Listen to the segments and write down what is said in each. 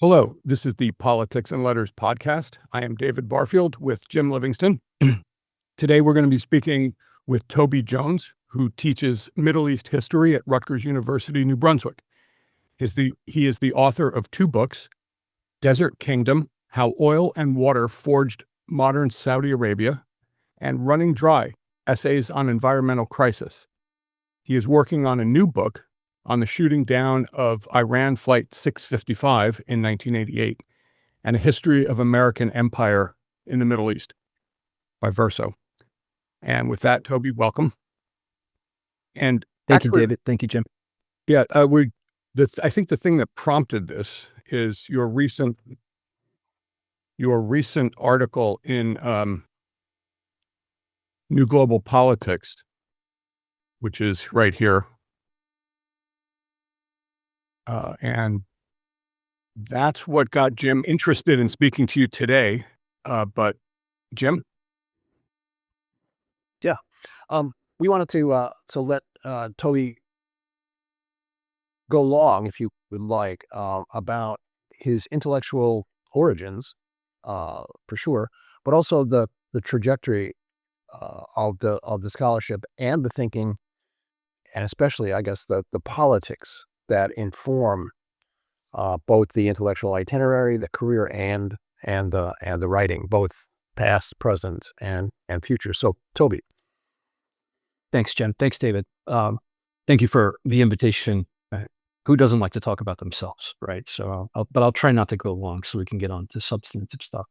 Hello, this is the Politics and Letters podcast. I am David Barfield with Jim Livingston. Today we're going to be speaking with Toby Jones, who teaches Middle East history at Rutgers University, New Brunswick. He is the author of two books, Desert Kingdom, How Oil and Water Forged Modern Saudi Arabia, and Running Dry, Essays on Environmental Crisis. He is working on a new book on the shooting down of Iran Flight 655 in 1988 and a history of American empire in the Middle East by Verso. And with that, Toby, welcome. And Thank you, David. Thank you, Jim. Yeah, I think the thing that prompted this is your recent article in New Global Politics, which is right here. And that's what got Jim interested in speaking to you today. But Jim? Yeah. We wanted to let Toby go long, if you would like, about his intellectual origins, for sure, but also the trajectory of the scholarship and the thinking, and especially, I guess, the politics that inform both the intellectual itinerary, the career, and the writing, both past, present, and future. So, Toby. Thanks, Jim. Thanks, David. Thank you for the invitation. Who doesn't like to talk about themselves, right? So, I'll try not to go long so we can get on to substantive stuff.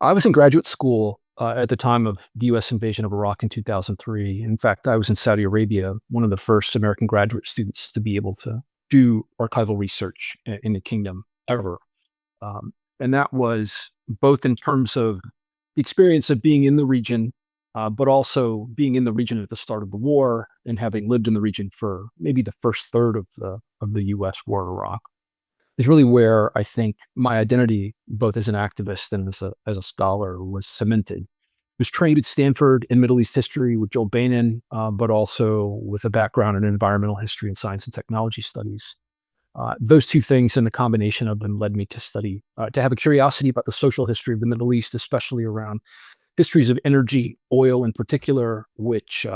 I was in graduate school at the time of the U.S. invasion of Iraq in 2003. In fact, I was in Saudi Arabia, one of the first American graduate students to be able to do archival research in the kingdom ever. And that was both in terms of the experience of being in the region, but also being in the region at the start of the war and having lived in the region for maybe the first third of the U.S. war in Iraq. Is really where I think my identity, both as an activist and as a scholar, was cemented. I was trained at Stanford in Middle East history with Joel Bainan, but also with a background in environmental history and science and technology studies. Those two things and the combination of them led me to study, to have a curiosity about the social history of the Middle East, especially around histories of energy, oil in particular, which,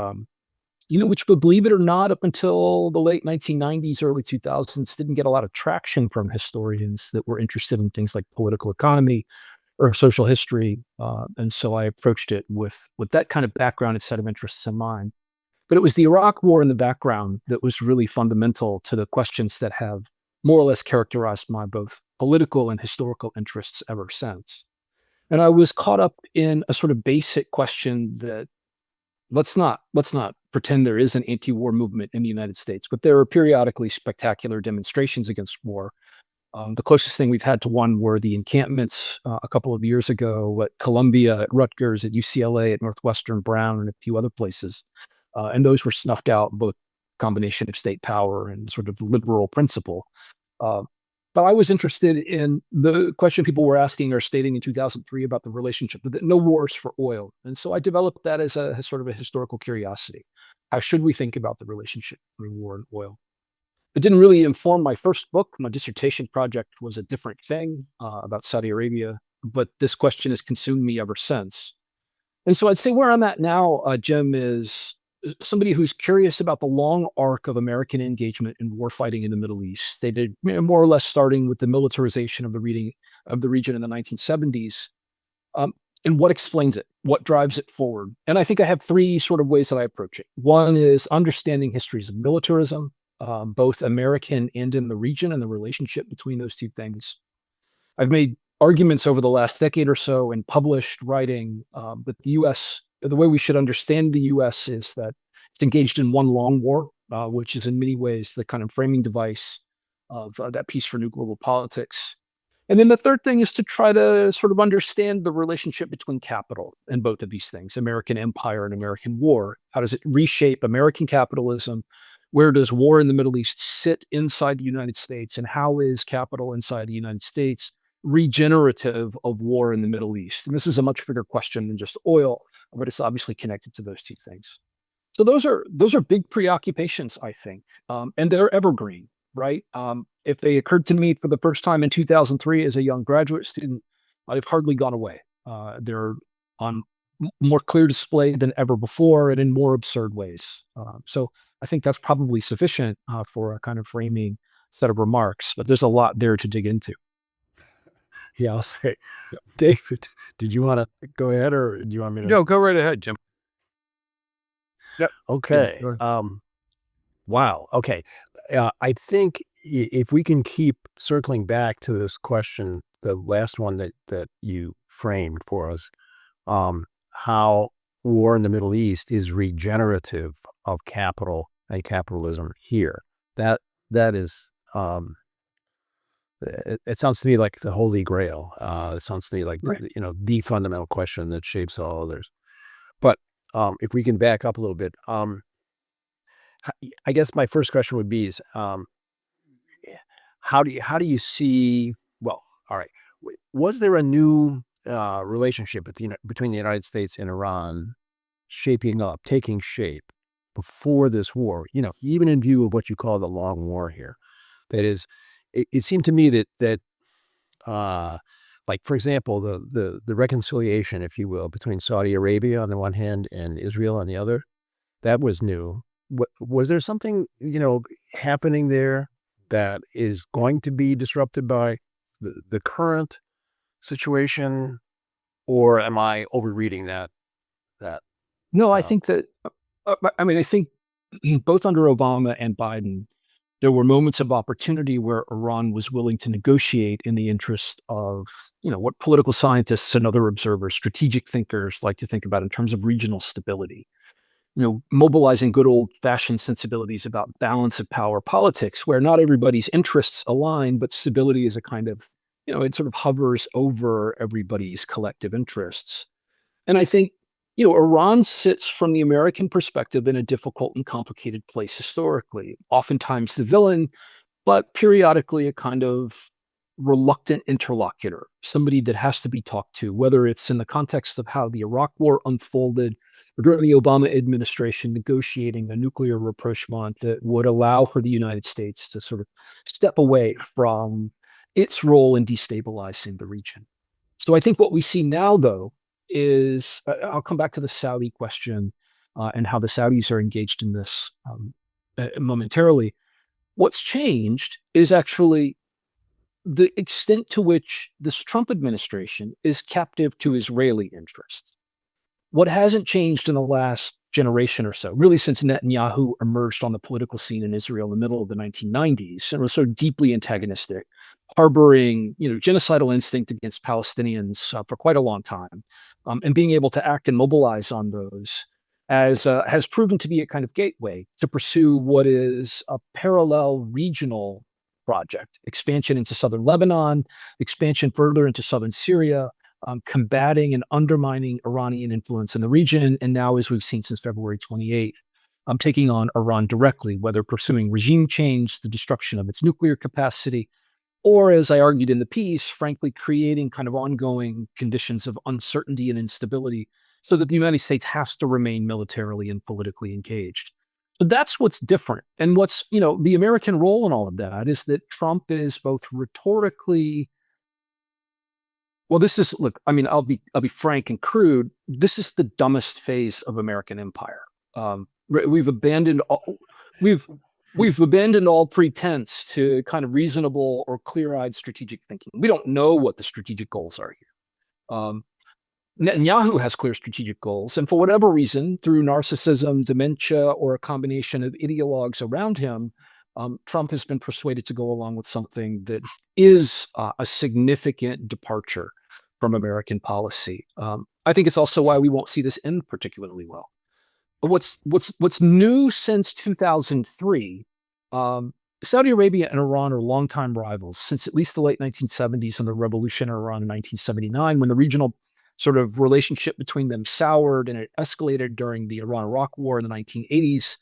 believe it or not, up until the late 1990s, early 2000s, didn't get a lot of traction from historians that were interested in things like political economy or social history. And so I approached it with that kind of background and set of interests in mind. But it was the Iraq War in the background that was really fundamental to the questions that have more or less characterized my both political and historical interests ever since. And I was caught up in a sort of basic question that let's not pretend there is an anti-war movement in the United States, but there are periodically spectacular demonstrations against war. The closest thing we've had to one were the encampments a couple of years ago at Columbia, at Rutgers, at UCLA, at Northwestern Brown, and a few other places. And those were snuffed out, both combination of state power and sort of liberal principle. But I was interested in the question people were asking or stating in 2003 about the relationship, that no wars for oil. And so I developed that as sort of a historical curiosity. How should we think about the relationship between war and oil? It didn't really inform my first book. My dissertation project was a different thing about Saudi Arabia, but this question has consumed me ever since. And so I'd say where I'm at now, Jim, is somebody who's curious about the long arc of American engagement in warfighting in the Middle East. They did more or less starting with the militarization of the region in the 1970s. And what explains it? What drives it forward? And I think I have three sort of ways that I approach it. One is understanding histories of militarism, both American and in the region, and the relationship between those two things. I've made arguments over the last decade or so and published writing that the way we should understand the U.S. is that it's engaged in one long war, which is in many ways the kind of framing device of that piece for New Global Politics. And then the third thing is to try to sort of understand the relationship between capital and both of these things, American empire and American war. How does it reshape American capitalism? Where does war in the Middle East sit inside the United States? And how is capital inside the United States regenerative of war in the Middle East? And this is a much bigger question than just oil, but it's obviously connected to those two things. So those are big preoccupations, I think, and they're evergreen. right? If they occurred to me for the first time in 2003 as a young graduate student, I've hardly gone away. They're on more clear display than ever before and in more absurd ways. So I think that's probably sufficient for a kind of framing set of remarks, but there's a lot there to dig into. Yeah, I'll say, Yep. David, did you want to go ahead or do you want me to? No, go right ahead, Jim. Yep. Yeah. Okay. Wow. Okay. I think if we can keep circling back to this question, the last one that you framed for us, how war in the Middle East is regenerative of capital and capitalism here. That is, it sounds to me like the Holy Grail. It sounds to me like Right. the fundamental question that shapes all others. But if we can back up a little bit, I guess my first question would be is, how do you see? Well, all right. Was there a new relationship between the United States and Iran taking shape before this war? Even in view of what you call the long war here, that is, it seemed to me that like for example, the reconciliation, if you will, between Saudi Arabia on the one hand and Israel on the other, that was new. Was there something happening there that is going to be disrupted by the current situation, or am I overreading that? That No, I uh, think that, I mean, I think both under Obama and Biden, there were moments of opportunity where Iran was willing to negotiate in the interest of, what political scientists and other observers, strategic thinkers like to think about in terms of regional stability. Mobilizing good old fashioned sensibilities about balance of power politics, where not everybody's interests align, but stability is a kind of, it sort of hovers over everybody's collective interests. And I think, Iran sits from the American perspective in a difficult and complicated place historically, oftentimes the villain, but periodically a kind of reluctant interlocutor, somebody that has to be talked to, whether it's in the context of how the Iraq War unfolded or during the Obama administration negotiating a nuclear rapprochement that would allow for the United States to sort of step away from its role in destabilizing the region. So I think what we see now, though, is I'll come back to the Saudi question and how the Saudis are engaged in this momentarily. What's changed is actually the extent to which this Trump administration is captive to Israeli interests. What hasn't changed in the last generation or so, really since Netanyahu emerged on the political scene in Israel in the middle of the 1990s and was so deeply antagonistic, harboring genocidal instinct against Palestinians for quite a long time, and being able to act and mobilize on those as has proven to be a kind of gateway to pursue what is a parallel regional project: expansion into southern Lebanon, expansion further into southern Syria, combating and undermining Iranian influence in the region, and now, as we've seen since February 28th, taking on Iran directly, whether pursuing regime change, the destruction of its nuclear capacity, or, as I argued in the piece, frankly, creating kind of ongoing conditions of uncertainty and instability so that the United States has to remain militarily and politically engaged. So that's what's different. And what's, the American role in all of that is that Trump is both rhetorically, well, this is, look, I mean, I'll be frank and crude. This is the dumbest phase of American empire. We've abandoned all, we've abandoned all pretense to kind of reasonable or clear-eyed strategic thinking. We don't know what the strategic goals are here. Netanyahu has clear strategic goals, and for whatever reason, through narcissism, dementia, or a combination of ideologues around him, Trump has been persuaded to go along with something that is a significant departure from American policy. I think it's also why we won't see this end particularly well. What's new since 2003? Saudi Arabia and Iran are longtime rivals since at least the late 1970s and the revolution in Iran in 1979, when the regional sort of relationship between them soured and it escalated during the Iran-Iraq War in the 1980s.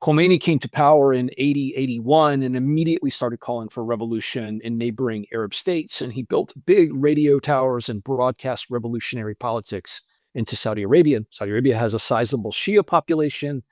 Khomeini came to power in 81 and immediately started calling for revolution in neighboring Arab states. And he built big radio towers and broadcast revolutionary politics into Saudi Arabia. Saudi Arabia has a sizable Shia population.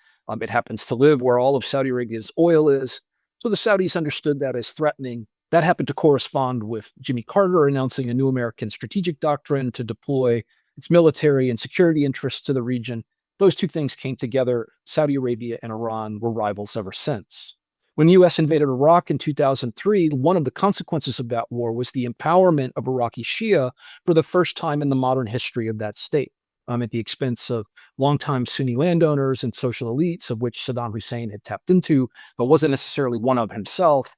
It happens to live where all of Saudi Arabia's oil is. So the Saudis understood that as threatening. That happened to correspond with Jimmy Carter announcing a new American strategic doctrine to deploy its military and security interests to the region. Those two things came together. Saudi Arabia and Iran were rivals ever since. When the U.S. invaded Iraq in 2003, one of the consequences of that war was the empowerment of Iraqi Shia for the first time in the modern history of that state, at the expense of longtime Sunni landowners and social elites, of which Saddam Hussein had tapped into, but wasn't necessarily one of himself.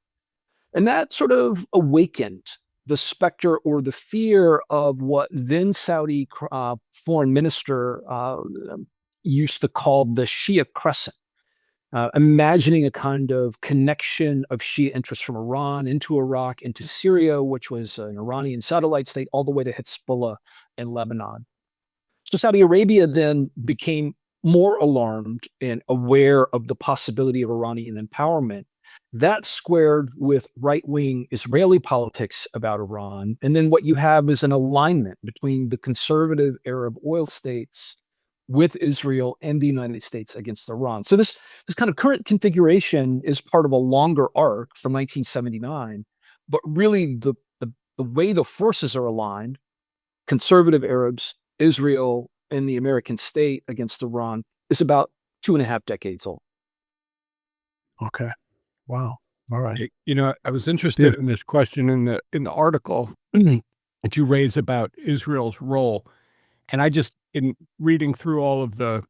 And that sort of awakened the specter or the fear of what then Saudi foreign minister used to call the Shia Crescent. Imagining a kind of connection of Shia interests from Iran into Iraq, into Syria, which was an Iranian satellite state, all the way to Hezbollah in Lebanon. So Saudi Arabia then became more alarmed and aware of the possibility of Iranian empowerment. That squared with right-wing Israeli politics about Iran. And then what you have is an alignment between the conservative Arab oil states with Israel and the United States against Iran. So this kind of current configuration is part of a longer arc from 1979, but really the way the forces are aligned, conservative Arabs, Israel, and the American state against Iran, is about 2.5 decades old. Okay. Wow. All right. I was interested in this question in the article that you raise about Israel's role. And I just, in reading through all of the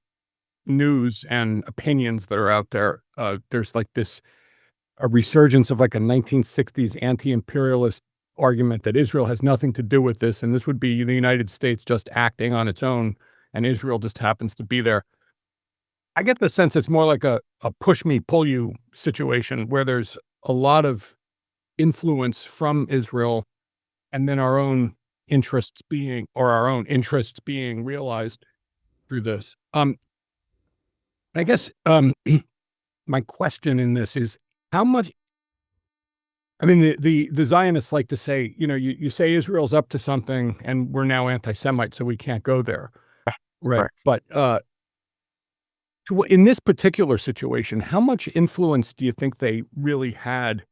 news and opinions that are out there, there's like a resurgence of like a 1960s anti-imperialist argument that Israel has nothing to do with this. And this would be the United States just acting on its own, and Israel just happens to be there. I get the sense it's more like a push me, pull you situation where there's a lot of influence from Israel and then our own interests being realized through this. I guess my question in this is how much, I mean, the Zionists like to say, you say Israel's up to something and we're now anti-Semite, so we can't go there. Right. But in this particular situation, how much influence do you think they really had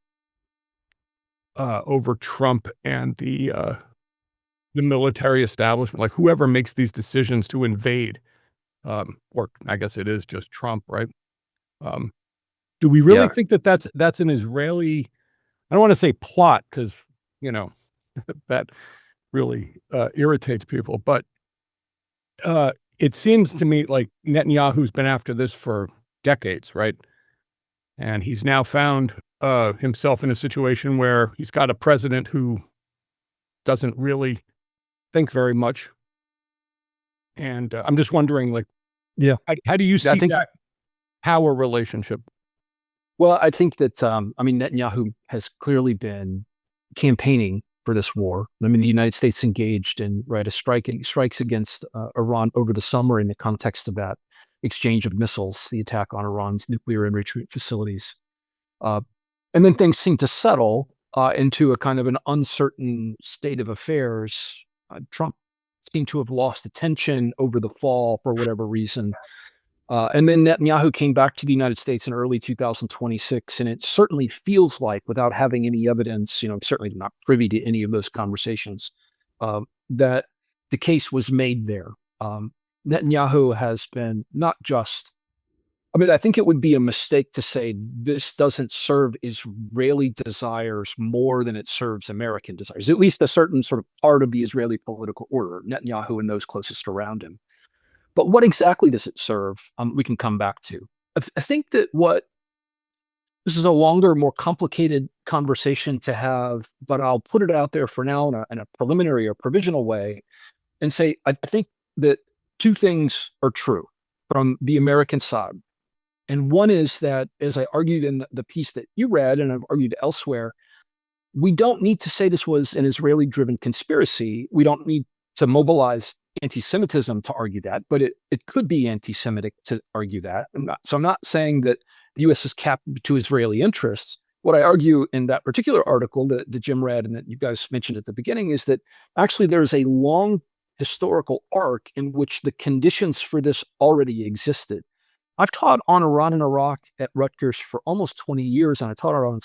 over Trump and the military establishment, like whoever makes these decisions to invade, or I guess it is just Trump, right? Do we really think that that's an Israeli, I don't want to say plot because, that really irritates people, but it seems to me like Netanyahu's been after this for decades, right? And he's now found himself in a situation where he's got a president who doesn't really think very much. And I'm just wondering, like, how do you see that power relationship? Well, I think that, Netanyahu has clearly been campaigning for this war. I mean, the United States engaged in strikes against Iran over the summer in the context of that exchange of missiles, the attack on Iran's nuclear enrichment facilities. And then things seemed to settle into a kind of an uncertain state of affairs. Trump seemed to have lost attention over the fall for whatever reason. And then Netanyahu came back to the United States in early 2026, and it certainly feels like, without having any evidence, I'm certainly not privy to any of those conversations, that the case was made there. Netanyahu has been not just, I think it would be a mistake to say this doesn't serve Israeli desires more than it serves American desires, at least a certain sort of part of the Israeli political order, Netanyahu and those closest around him. But what exactly does it serve? We can come back to. I think that this is a longer, more complicated conversation to have, but I'll put it out there for now in a preliminary or provisional way and say, I think that two things are true from the American side. And one is that, as I argued in the piece that you read, and I've argued elsewhere, we don't need to say this was an Israeli-driven conspiracy. We don't need to mobilize anti-Semitism to argue that, but it could be anti-Semitic to argue that. I'm not saying that the U.S. is capped to Israeli interests. What I argue in that particular article that Jim read and that you guys mentioned at the beginning is that actually there's a long historical arc in which the conditions for this already existed. I've taught on Iran and Iraq at Rutgers for almost 20 years, and I taught on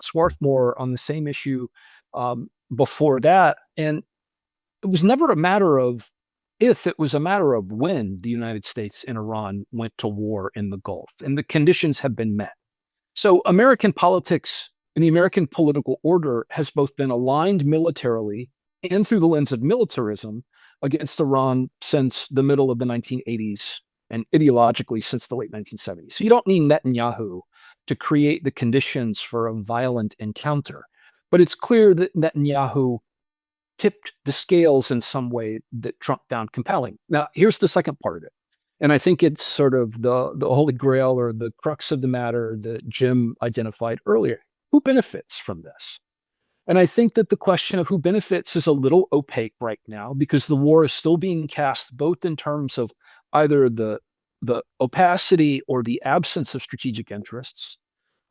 Swarthmore on the same issue before that. And it was never a matter of if, it was a matter of when the United States and Iran went to war in the Gulf, and the conditions have been met. So American politics and the American political order has both been aligned militarily and through the lens of militarism against Iran since the middle of the 1980s and ideologically since the late 1970s. So you don't need Netanyahu to create the conditions for a violent encounter. But it's clear that Netanyahu tipped the scales in some way that Trump found compelling. Now, here's the second part of it. And I think it's sort of the holy grail or the crux of the matter that Jim identified earlier. Who benefits from this? And I think that the question of who benefits is a little opaque right now because the war is still being cast both in terms of either the opacity or the absence of strategic interests.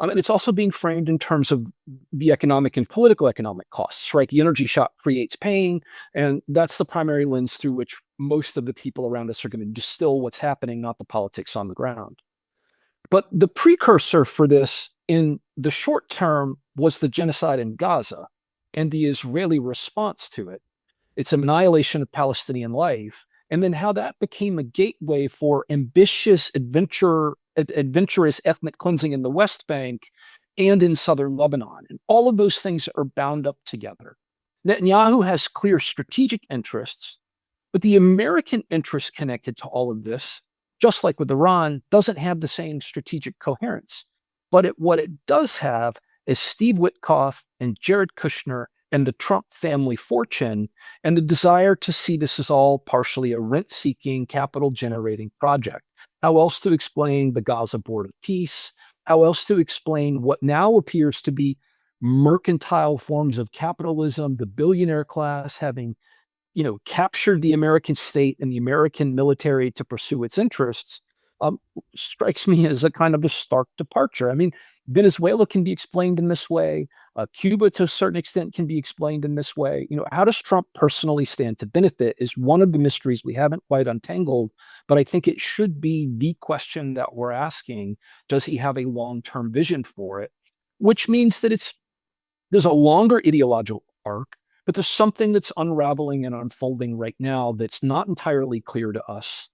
And it's also being framed in terms of the economic and political economic costs, right? The energy shock creates pain, and that's the primary lens through which most of the people around us are going to distill what's happening, not the politics on the ground. But the precursor for this in the short term was the genocide in Gaza and the Israeli response to it. Its annihilation of Palestinian life, and then how that became a gateway for ambitious adventurous ethnic cleansing in the West Bank and in southern Lebanon. And all of those things are bound up together. Netanyahu has clear strategic interests, but the American interest connected to all of this, just like with Iran, doesn't have the same strategic coherence. But what it does have is Steve Witkoff and Jared Kushner and the Trump family fortune and the desire to see this as all partially a rent-seeking, capital-generating project. How else to explain the Gaza Board of Peace? How else to explain what now appears to be mercantile forms of capitalism, the billionaire class having, captured the American state and the American military to pursue its interests, strikes me as a kind of a stark departure. I mean, Venezuela can be explained in this way. Cuba, to a certain extent, can be explained in this way. How does Trump personally stand to benefit is one of the mysteries we haven't quite untangled, but I think it should be the question that we're asking. Does he have a long-term vision for it? Which means that there's a longer ideological arc, but there's something that's unraveling and unfolding right now that's not entirely clear to us,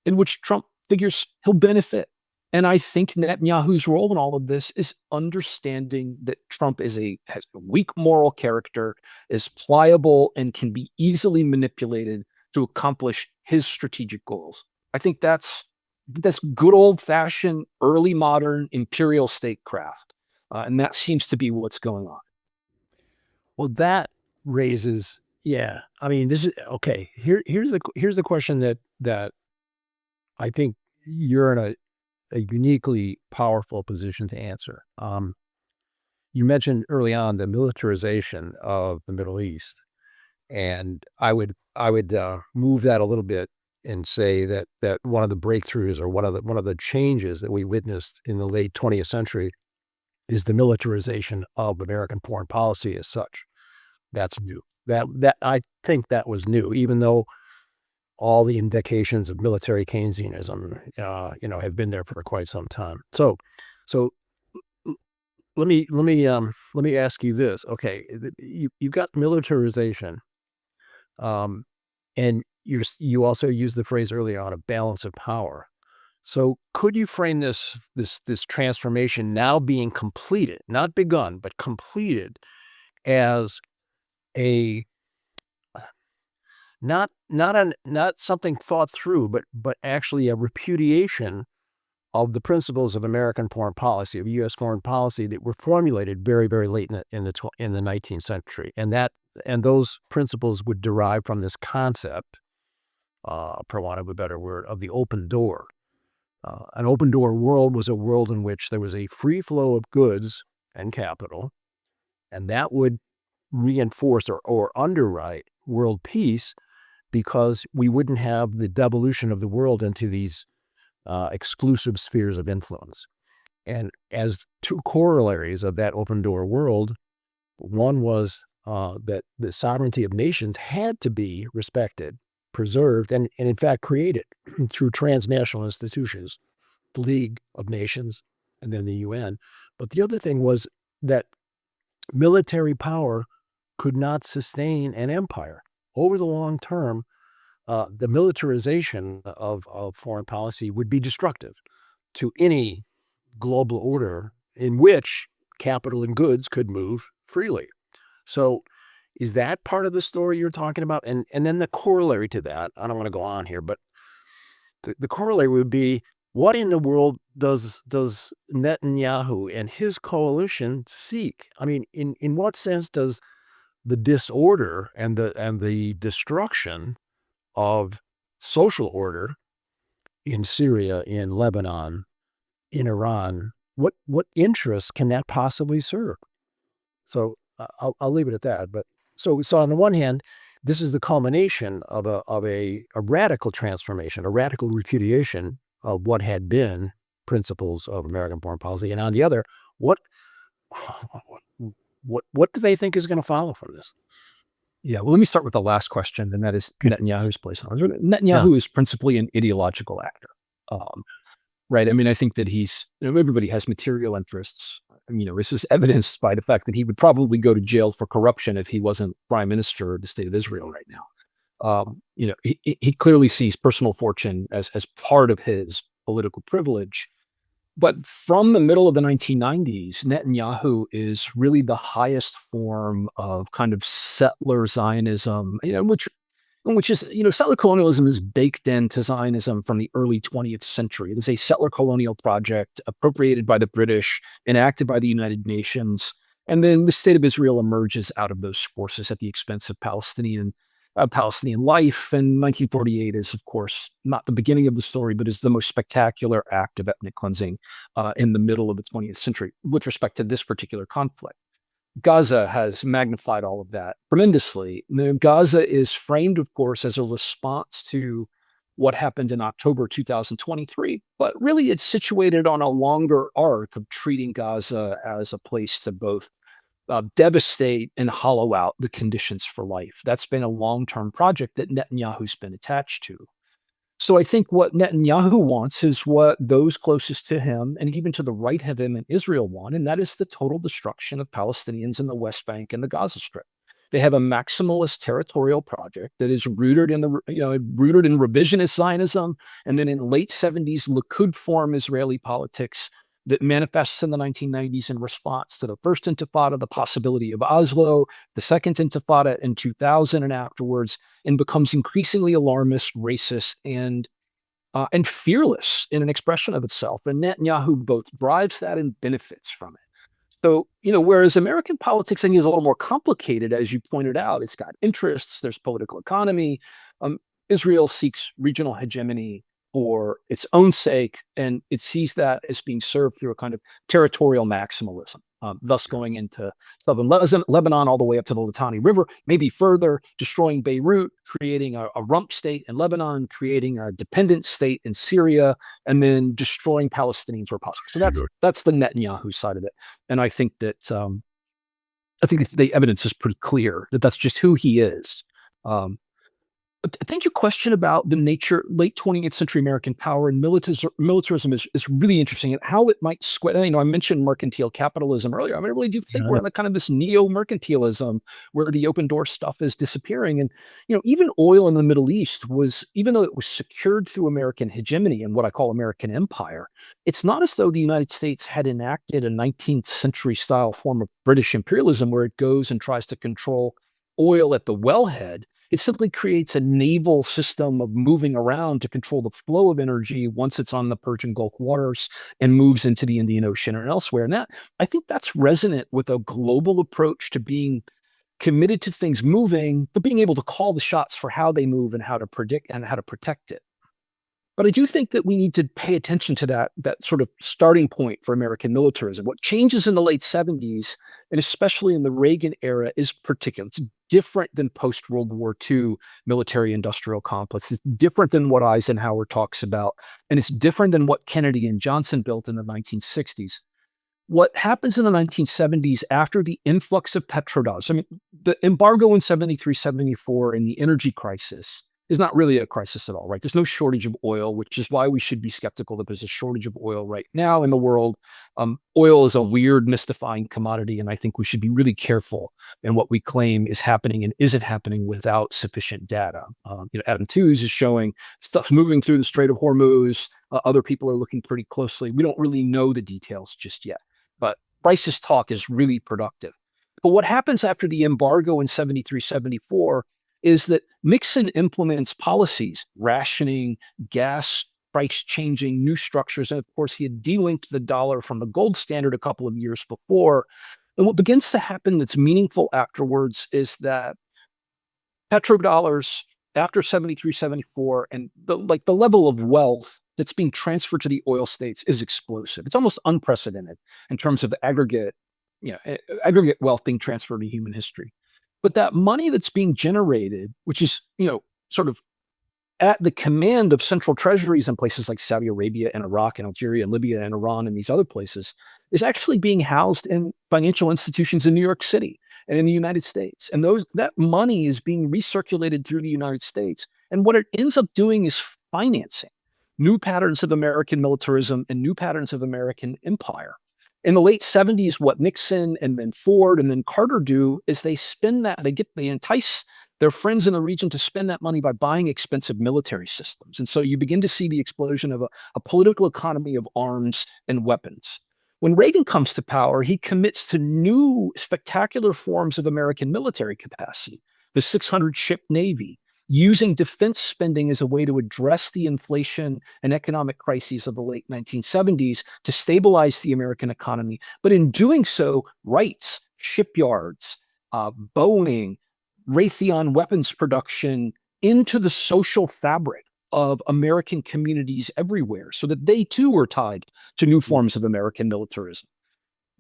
in which Trump figures he'll benefit. And I think Netanyahu's role in all of this is understanding that Trump has a weak moral character, is pliable, and can be easily manipulated to accomplish his strategic goals. I think that's good old-fashioned, early modern imperial statecraft. And that seems to be what's going on. Well, that raises, I mean, this is okay. Here's the question that I think you're in a uniquely powerful position to answer. You mentioned early on the militarization of the Middle East, and I would move that a little bit and say that one of the breakthroughs or one of the changes that we witnessed in the late 20th century is the militarization of American foreign policy as such. That's new. That I think that was new, even though all the indications of military Keynesianism, have been there for quite some time. So let me ask you this. Okay, you've got militarization, and you also used the phrase earlier on a balance of power. So could you frame this transformation now being completed, not begun, but completed, as a not something thought through, but actually a repudiation of the principles of American foreign policy, of U.S. foreign policy that were formulated very, very late in the 19th century, and those principles would derive from this concept, for want of a better word, of the open door. An open door world was a world in which there was a free flow of goods and capital, and that would reinforce or underwrite world peace, because we wouldn't have the devolution of the world into these exclusive spheres of influence. And as two corollaries of that open door world, one was that the sovereignty of nations had to be respected, preserved, and in fact created through transnational institutions the League of Nations, and then the UN. But the other thing was that military power could not sustain an empire. Over the long term, the militarization of foreign policy would be destructive to any global order in which capital and goods could move freely. So is that part of the story you're talking about? And then the corollary to that, I don't want to go on here, but the corollary would be, what in the world does Netanyahu and his coalition seek? I mean, in what sense does the disorder and the destruction of social order in Syria, in Lebanon, in Iran, what interests can that possibly serve? So I'll leave it at that. But so on the one hand, this is the culmination of a radical transformation, a radical repudiation of what had been principles of American foreign policy, and on the other, what do they think is going to follow from this? Yeah, well, let me start with the last question, and that is Netanyahu's place on it. Netanyahu is principally an ideological actor, right? I mean, I think that everybody has material interests. This is evidenced by the fact that he would probably go to jail for corruption if he wasn't prime minister of the state of Israel right now. He clearly sees personal fortune as part of his political privilege. But from the middle of the 1990s, Netanyahu is really the highest form of kind of settler Zionism, which is, settler colonialism is baked into Zionism from the early 20th century. It is a settler colonial project appropriated by the British, enacted by the United Nations, and then the state of Israel emerges out of those forces at the expense of Palestinian life. And 1948 is, of course, not the beginning of the story, but is the most spectacular act of ethnic cleansing in the middle of the 20th century with respect to this particular conflict. Gaza has magnified all of that tremendously. Gaza is framed, of course, as a response to what happened in October 2023, but really it's situated on a longer arc of treating Gaza as a place to both devastate and hollow out the conditions for life. That's been a long-term project that Netanyahu's been attached to. So I think what Netanyahu wants is what those closest to him and even to the right of him in Israel want, and that is the total destruction of Palestinians in the West Bank and the Gaza Strip. They have a maximalist territorial project that is rooted in revisionist Zionism, and then in late 70s Likud form Israeli politics that manifests in the 1990s in response to the first Intifada, the possibility of Oslo, the second Intifada in 2000 and afterwards, and becomes increasingly alarmist, racist, and fearless in an expression of itself. And Netanyahu both drives that and benefits from it. So, whereas American politics, I think, is a little more complicated, as you pointed out, it's got interests, there's political economy. Israel seeks regional hegemony for its own sake, and it sees that as being served through a kind of territorial maximalism, thus going into southern Lebanon all the way up to the Litani River, maybe further, destroying Beirut, creating a rump state in Lebanon, creating a dependent state in Syria, and then destroying Palestinians where possible. So that's the Netanyahu side of it. And I think that the evidence is pretty clear that that's just who he is. I think your question about the late 20th century American power and militarism is really interesting, and how it might square. I mentioned mercantile capitalism earlier. I really do think we're in kind of this neo-mercantilism where the open door stuff is disappearing. And, even oil in the Middle East even though it was secured through American hegemony and what I call American empire, it's not as though the United States had enacted a 19th century style form of British imperialism where it goes and tries to control oil at the wellhead. It simply creates a naval system of moving around to control the flow of energy once it's on the Persian Gulf waters and moves into the Indian Ocean or elsewhere. And I think that's resonant with a global approach to being committed to things moving, but being able to call the shots for how they move and how to predict and how to protect it. But I do think that we need to pay attention to that sort of starting point for American militarism. What changes in the late 70s, and especially in the Reagan era, is particular. It's different than post-World War II military-industrial complex. It's different than what Eisenhower talks about, and it's different than what Kennedy and Johnson built in the 1960s. What happens in the 1970s after the influx of petrodollars, the embargo in 73, 74 and the energy crisis is not really a crisis at all, right? There's no shortage of oil, which is why we should be skeptical that there's a shortage of oil right now in the world. Oil is a weird, mystifying commodity, and I think we should be really careful in what we claim is happening and isn't happening without sufficient data. Adam Tooze is showing stuff moving through the Strait of Hormuz. Other people are looking pretty closely. We don't really know the details just yet, but crisis talk is really productive. But what happens after the embargo in 73, 74 is that Nixon implements policies, rationing, gas price changing, new structures. And of course, he had delinked the dollar from the gold standard a couple of years before. And what begins to happen that's meaningful afterwards is that petrodollars after 73, 74, and the level of wealth that's being transferred to the oil states is explosive. It's almost unprecedented in terms of aggregate wealth being transferred to human history. But that money that's being generated, which is, sort of at the command of central treasuries in places like Saudi Arabia and Iraq and Algeria and Libya and Iran and these other places, is actually being housed in financial institutions in New York City and in the United States. And that money is being recirculated through the United States. And what it ends up doing is financing new patterns of American militarism and new patterns of American empire. In the late 70s, what Nixon and then Ford and then Carter do is they spend that, they entice their friends in the region to spend that money by buying expensive military systems. And so you begin to see the explosion of a political economy of arms and weapons. When Reagan comes to power, he commits to new spectacular forms of American military capacity, the 600-ship Navy, using defense spending as a way to address the inflation and economic crises of the late 1970s to stabilize the American economy. But in doing so, Wrights, shipyards, Boeing, Raytheon weapons production into the social fabric of American communities everywhere so that they too were tied to new forms of American militarism.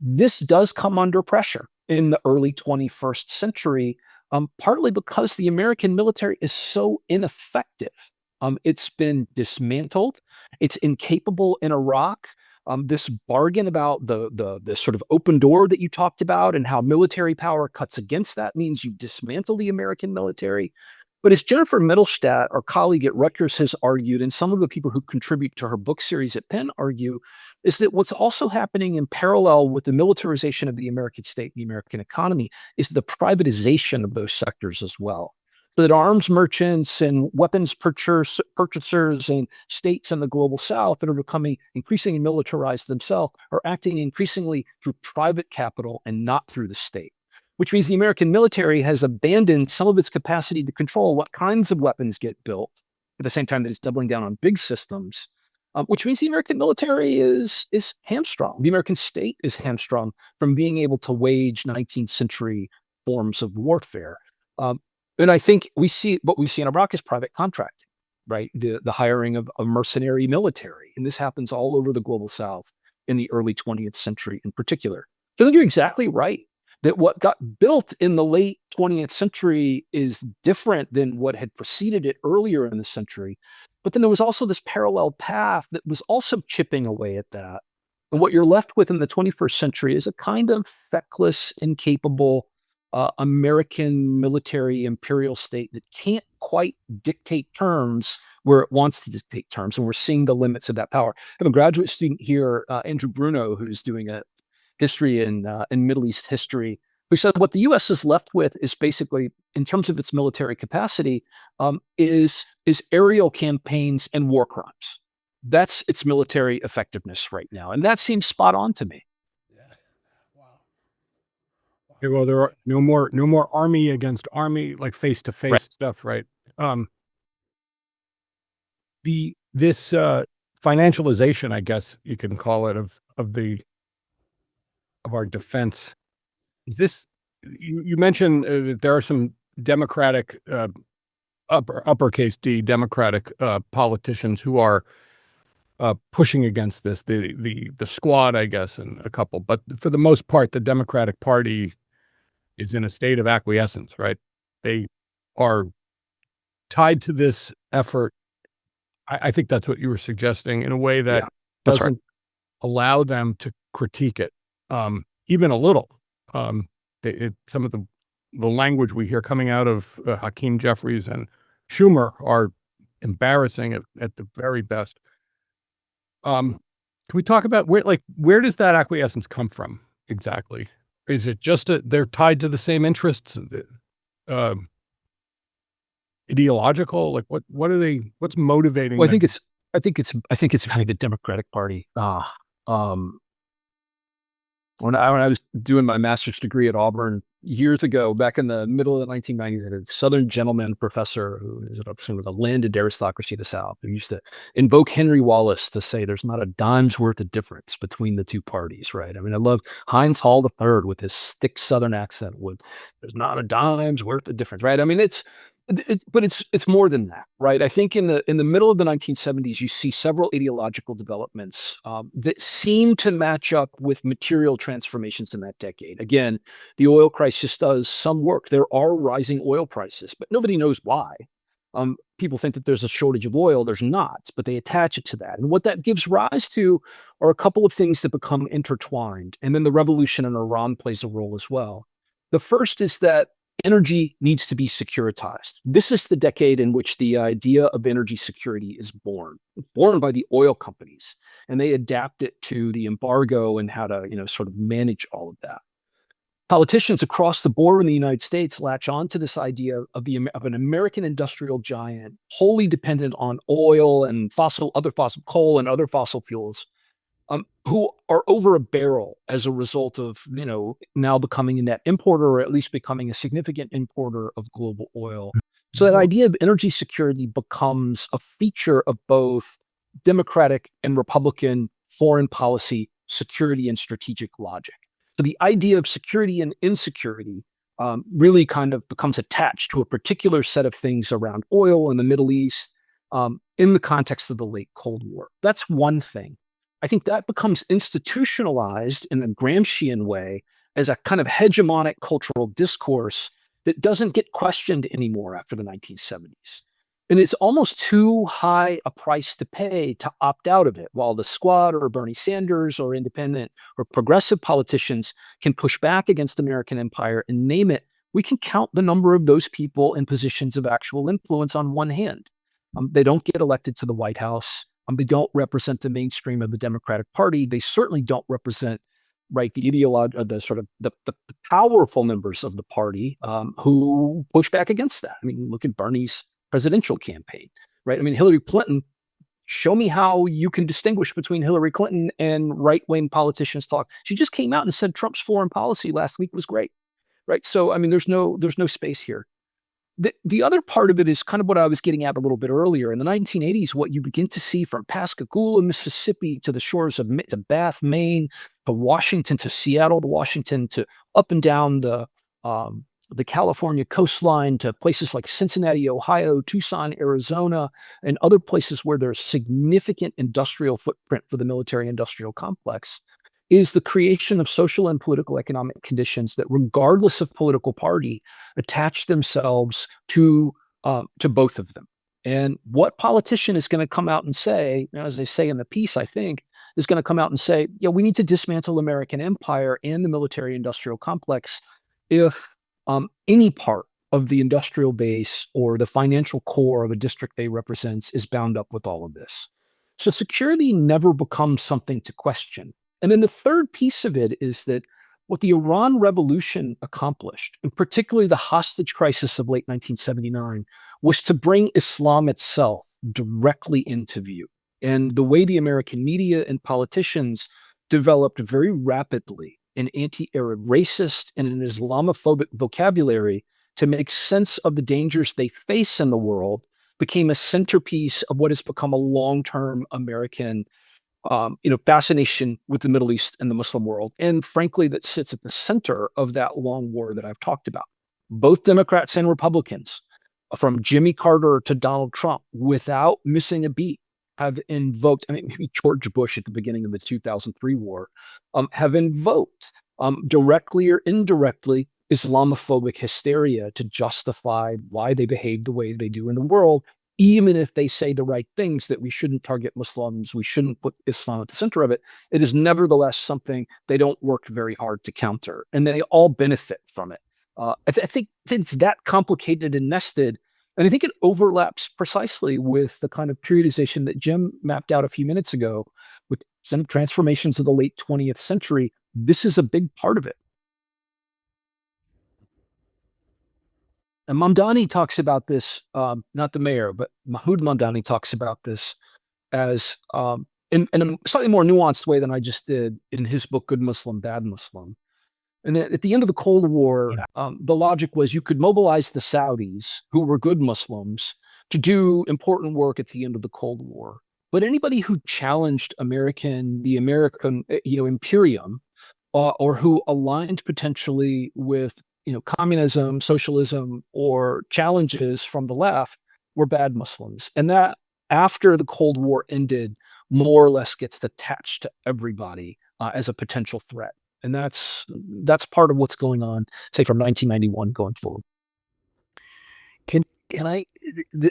This does come under pressure in the early 21st century, partly because the American military is so ineffective. It's been dismantled. It's incapable in Iraq. This bargain about the sort of open door that you talked about and how military power cuts against that means you dismantle the American military. But as Jennifer Mittelstadt, our colleague at Rutgers, has argued, and some of the people who contribute to her book series at Penn argue, is that what's also happening in parallel with the militarization of the American state, the American economy, is the privatization of those sectors as well. So that arms merchants and weapons purchasers and states in the global South that are becoming increasingly militarized themselves are acting increasingly through private capital and not through the state, which means the American military has abandoned some of its capacity to control what kinds of weapons get built at the same time that it's doubling down on big systems, which means the American military is hamstrung. The American state is hamstrung from being able to wage 19th century forms of warfare. And I think what we see in Iraq is private contracting, right? The hiring of a mercenary military. And this happens all over the global South in the early 20th century in particular. So I think you're exactly right that what got built in the late 20th century is different than what had preceded it earlier in the century. But then there was also this parallel path that was also chipping away at that. And what you're left with in the 21st century is a kind of feckless, incapable American military imperial state that can't quite dictate terms where it wants to dictate terms. And we're seeing the limits of that power. I have a graduate student here, Andrew Bruno, who's doing a history in Middle East history, who said what the U.S. is left with is basically, in terms of its military capacity, is aerial campaigns and war crimes. That's its military effectiveness right now. And that seems spot on to me. Okay, well, there are no more army against army, like face-to-face Right. stuff, right? This financialization, I guess you can call it, of our defense. Is this, you mentioned that there are some Democratic, uppercase D Democratic politicians who are pushing against this, the squad, I guess, and a couple, but for the most part, the Democratic Party is in a state of acquiescence, right? They are tied to this effort. I think that's what you were suggesting, in a way that that's right. doesn't allow them to critique it, even a little. Some of the language we hear coming out of Hakeem Jeffries and Schumer are embarrassing at the very best. Can we talk about where does that acquiescence come from exactly? Is it just they're tied to the same interests, um, ideological? Like what are they? What's motivating Well, them? I think it's really the Democratic Party. Um, when I was doing my master's degree at Auburn years ago, back in the middle of the 1990s, I had a Southern gentleman professor who is a sort of a landed aristocracy of the South, who used to invoke Henry Wallace to say there's not a dime's worth of difference between the two parties, right? I mean, I love Heinz Hall III with his thick Southern accent with there's not a dime's worth of difference, right? I mean, it's more than that, right? I think in the middle of the 1970s, you see several ideological developments that seem to match up with material transformations in that decade. Again, the oil crisis does some work. There are rising oil prices, but nobody knows why. People think that there's a shortage of oil. There's not, but they attach it to that. And what that gives rise to are a couple of things that become intertwined. And then the revolution in Iran plays a role as well. The first is that energy needs to be securitized. This is the decade in which the idea of energy security is born by the oil companies, and they adapt it to the embargo and how to, sort of manage all of that. Politicians across the board in the United States latch on to this idea of an American industrial giant wholly dependent on oil and other fossil coal and other fossil fuels, who are over a barrel as a result of, now becoming a net importer or at least becoming a significant importer of global oil. So that idea of energy security becomes a feature of both Democratic and Republican foreign policy, security, and strategic logic. So the idea of security and insecurity really kind of becomes attached to a particular set of things around oil in the Middle East in the context of the late Cold War. That's one thing. I think that becomes institutionalized in a Gramscian way as a kind of hegemonic cultural discourse that doesn't get questioned anymore after the 1970s. And it's almost too high a price to pay to opt out of it, while the Squad or Bernie Sanders or independent or progressive politicians can push back against American empire and name it. We can count the number of those people in positions of actual influence on one hand. They don't get elected to the White House. They don't represent the mainstream of the Democratic Party. They certainly don't represent, right, the ideologue of the sort of the powerful members of the party who push back against that. I mean, look at Bernie's presidential campaign, right? I mean, Hillary Clinton, show me how you can distinguish between Hillary Clinton and right-wing politicians talk. She just came out and said Trump's foreign policy last week was great, right? So, I mean, there's no space here. The other part of it is kind of what I was getting at a little bit earlier. In the 1980s, what you begin to see from Pascagoula, Mississippi, to the shores of to Bath, Maine, to Washington, to Seattle, to Washington, to up and down the California coastline, to places like Cincinnati, Ohio, Tucson, Arizona, and other places where there's significant industrial footprint for the military-industrial complex, is the creation of social and political economic conditions that, regardless of political party, attach themselves to both of them. And what politician is going to come out and say, as they say in the piece, I think, is going to come out and say, yeah, we need to dismantle American empire and the military-industrial complex if any part of the industrial base or the financial core of a district they represent is bound up with all of this. So security never becomes something to question. And then the third piece of it is that what the Iran Revolution accomplished, and particularly the hostage crisis of late 1979, was to bring Islam itself directly into view. And the way the American media and politicians developed very rapidly an anti-Arab racist and an Islamophobic vocabulary to make sense of the dangers they face in the world became a centerpiece of what has become a long-term American fascination with the Middle East and the Muslim world. And frankly, that sits at the center of that long war that I've talked about. Both Democrats and Republicans, from Jimmy Carter to Donald Trump, without missing a beat, have invoked, maybe George Bush at the beginning of the 2003 war, have invoked directly or indirectly Islamophobic hysteria to justify why they behave the way they do in the world, even if they say the right things, that we shouldn't target Muslims, we shouldn't put Islam at the center of it. It is nevertheless something they don't work very hard to counter, and they all benefit from it. I think it's that complicated and nested And I think it overlaps precisely with the kind of periodization that Jim mapped out a few minutes ago with some transformations of the late 20th century. This is a big part of it. And Mamdani talks about this, not the mayor, but Mahood Mamdani talks about this as in a slightly more nuanced way than I just did in his book, Good Muslim, Bad Muslim. And then at the end of the Cold War, the logic was you could mobilize the Saudis, who were good Muslims, to do important work at the end of the Cold War. But anybody who challenged the American, imperium, or who aligned potentially with, communism, socialism, or challenges from the left were bad Muslims. And that, after the Cold War ended, more or less gets attached to everybody as a potential threat. And that's part of what's going on, say, from 1991 going forward. Can I?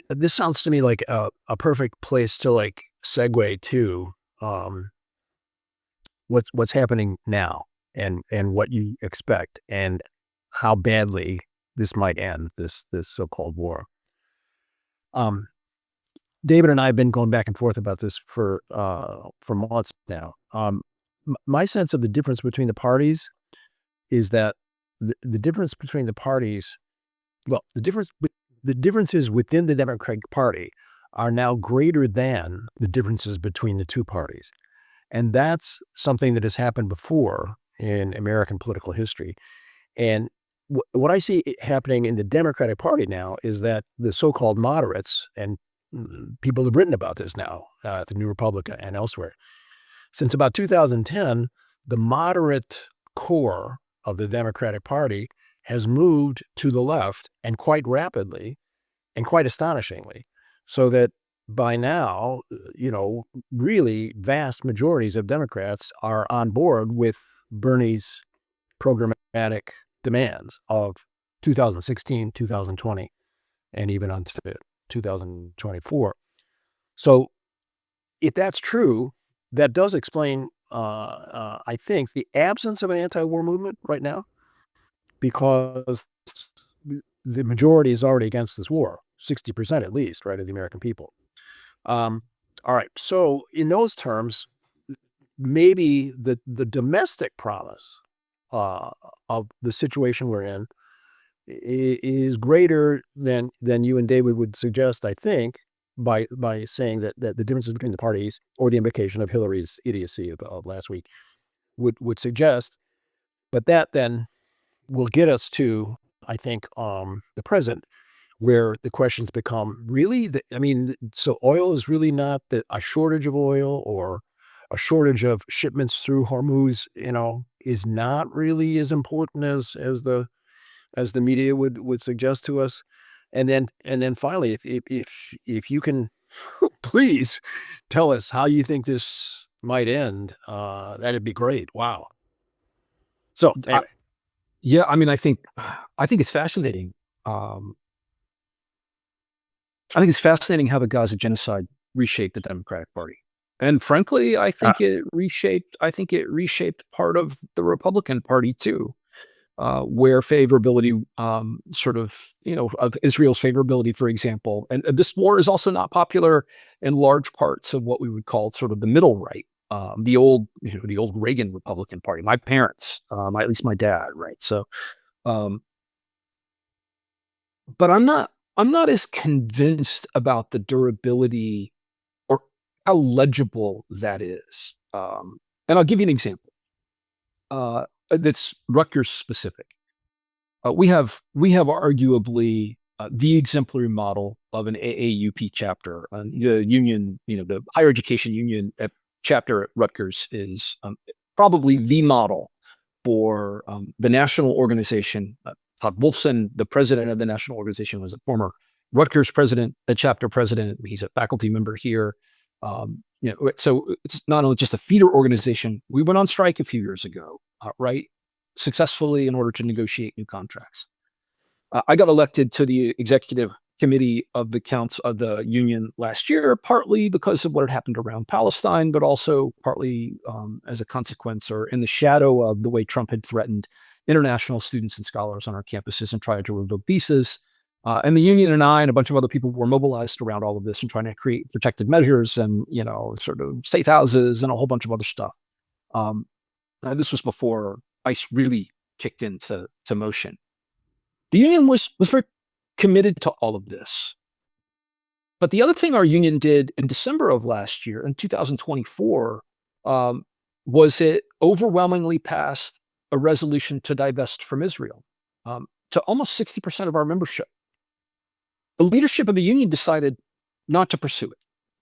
This sounds to me like a perfect place to like segue to what's happening now and what you expect and how badly this might end, this so-called war. David and I have been going back and forth about this for months now. My sense of the difference between the parties is that the difference between the parties, well, the differences within the Democratic Party are now greater than the differences between the two parties. And that's something that has happened before in American political history. And what I see happening in the Democratic Party now is that the so-called moderates, and people have written about this now, at the New Republic and elsewhere, since about 2010, the moderate core of the Democratic Party has moved to the left, and quite rapidly and quite astonishingly, so that by now, really vast majorities of Democrats are on board with Bernie's programmatic demands of 2016, 2020, and even on 2024. So if that's true, that does explain, I think, the absence of an anti-war movement right now, because the majority is already against this war, 60% at least, right, of the American people. All right, so in those terms, maybe the domestic promise of the situation we're in is greater than you and David would suggest, I think, by saying that the differences between the parties, or the invocation of Hillary's idiocy of last week, would suggest. But that then will get us to, I think, the present, where the questions become really, so oil is really not a shortage of oil, or a shortage of shipments through Hormuz, is not really as important as the media would suggest to us. And then finally, if you can please tell us how you think this might end, that'd be great. Wow. So anyway. Yeah, I think it's fascinating. I think it's fascinating how the Gaza genocide reshaped the Democratic Party, and frankly, I think it reshaped part of the Republican Party too, where favorability, of Israel's favorability, for example, and this war is also not popular in large parts of what we would call sort of the middle right. The old Reagan Republican Party, my parents, at least my dad, right? So, but I'm not as convinced about the durability or how legible that is. And I'll give you an example. That's Rutgers specific. We have arguably the exemplary model of an AAUP chapter. The union, the higher education union chapter at Rutgers is probably the model for the national organization. Todd Wolfson, the president of the national organization, was a former Rutgers president, the chapter president. He's a faculty member here. So it's not only just a feeder organization. We went on strike a few years ago, right? Successfully, in order to negotiate new contracts. I got elected to the executive committee of the union last year, partly because of what had happened around Palestine, but also partly as a consequence, or in the shadow of the way Trump had threatened international students and scholars on our campuses and tried to revoke visas. And the union and I and a bunch of other people were mobilized around all of this and trying to create protective measures and, sort of safe houses and a whole bunch of other stuff. And this was before ICE really kicked into motion. The union was very committed to all of this. But the other thing our union did in December of last year, in 2024, was it overwhelmingly passed a resolution to divest from Israel to almost 60% of our membership. The leadership of the union decided not to pursue it.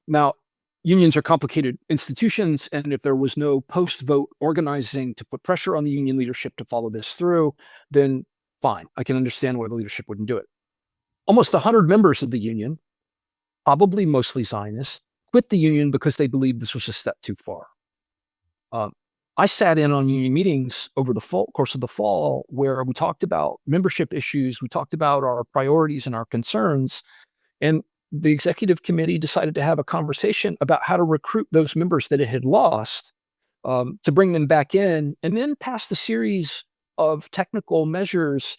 Now, unions are complicated institutions, and if there was no post-vote organizing to put pressure on the union leadership to follow this through, then fine. I can understand why the leadership wouldn't do it. Almost 100 members of the union, probably mostly Zionists, quit the union because they believed this was a step too far. I sat in on union meetings over the course of the fall where we talked about membership issues, we talked about our priorities and our concerns, and the executive committee decided to have a conversation about how to recruit those members that it had lost to bring them back in, and then passed a series of technical measures,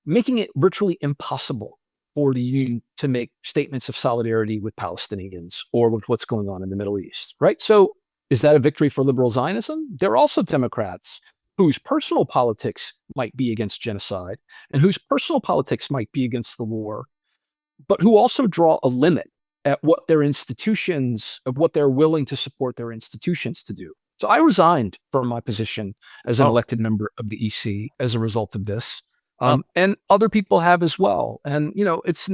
making it virtually impossible for the union to make statements of solidarity with Palestinians or with what's going on in the Middle East, right? So is that a victory for liberal Zionism? There are also Democrats whose personal politics might be against genocide and whose personal politics might be against the war, but who also draw a limit at what their institutions, of what they're willing to support their institutions to do. So I resigned from my position as an elected member of the EC as a result of this. And other people have as well. And, it's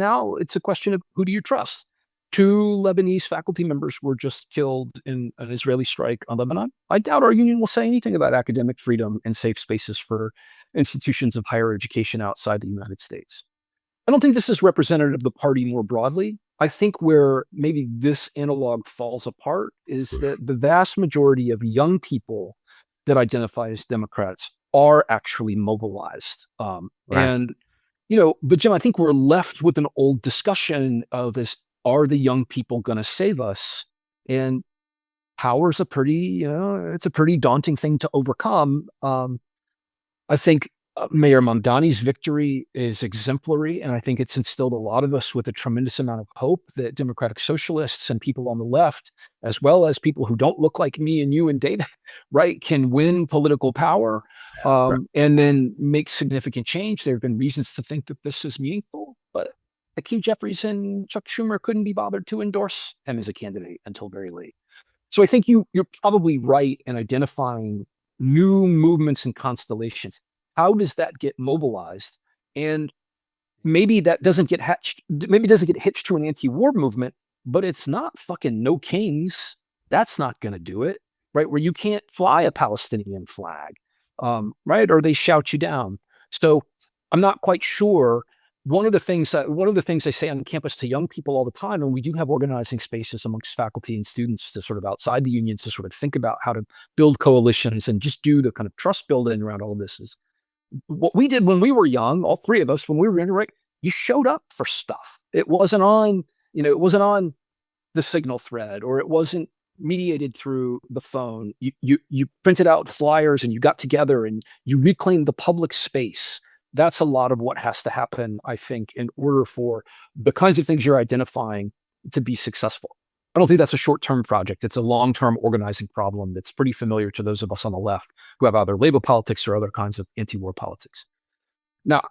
a question of who do you trust? 2 Lebanese faculty members were just killed in an Israeli strike on Lebanon. I doubt our union will say anything about academic freedom and safe spaces for institutions of higher education outside the United States. I don't think this is representative of the party more broadly. I think where maybe this analog falls apart is that the vast majority of young people that identify as Democrats are actually mobilized. And, but Jim, I think we're left with an old discussion of are the young people going to save us? And power's a pretty daunting thing to overcome. I think Mayor Mamdani's victory is exemplary, and I think it's instilled a lot of us with a tremendous amount of hope that democratic socialists and people on the left, as well as people who don't look like me and you and David, right, can win political power and then make significant change. There have been reasons to think that this is meaningful, but Hakeem Jeffries and Chuck Schumer couldn't be bothered to endorse him as a candidate until very late. So I think you're probably right in identifying new movements and constellations. How does that get mobilized? And maybe that doesn't get hitched to an anti-war movement, but it's not fucking no kings. That's not going to do it, right? Where you can't fly a Palestinian flag, right? Or they shout you down. So I'm not quite sure. One of the things I say on campus to young people all the time, and we do have organizing spaces amongst faculty and students to sort of outside the unions to sort of think about how to build coalitions and just do the kind of trust building around all of this, is what we did when we were young, all 3 of us, when we were young, right? You showed up for stuff. It wasn't on the Signal thread, or it wasn't mediated through the phone. You printed out flyers and you got together and you reclaimed the public space. That's a lot of what has to happen, I think, in order for the kinds of things you're identifying to be successful. I don't think that's a short-term project. It's a long-term organizing problem that's pretty familiar to those of us on the left who have either labor politics or other kinds of anti-war politics. Now,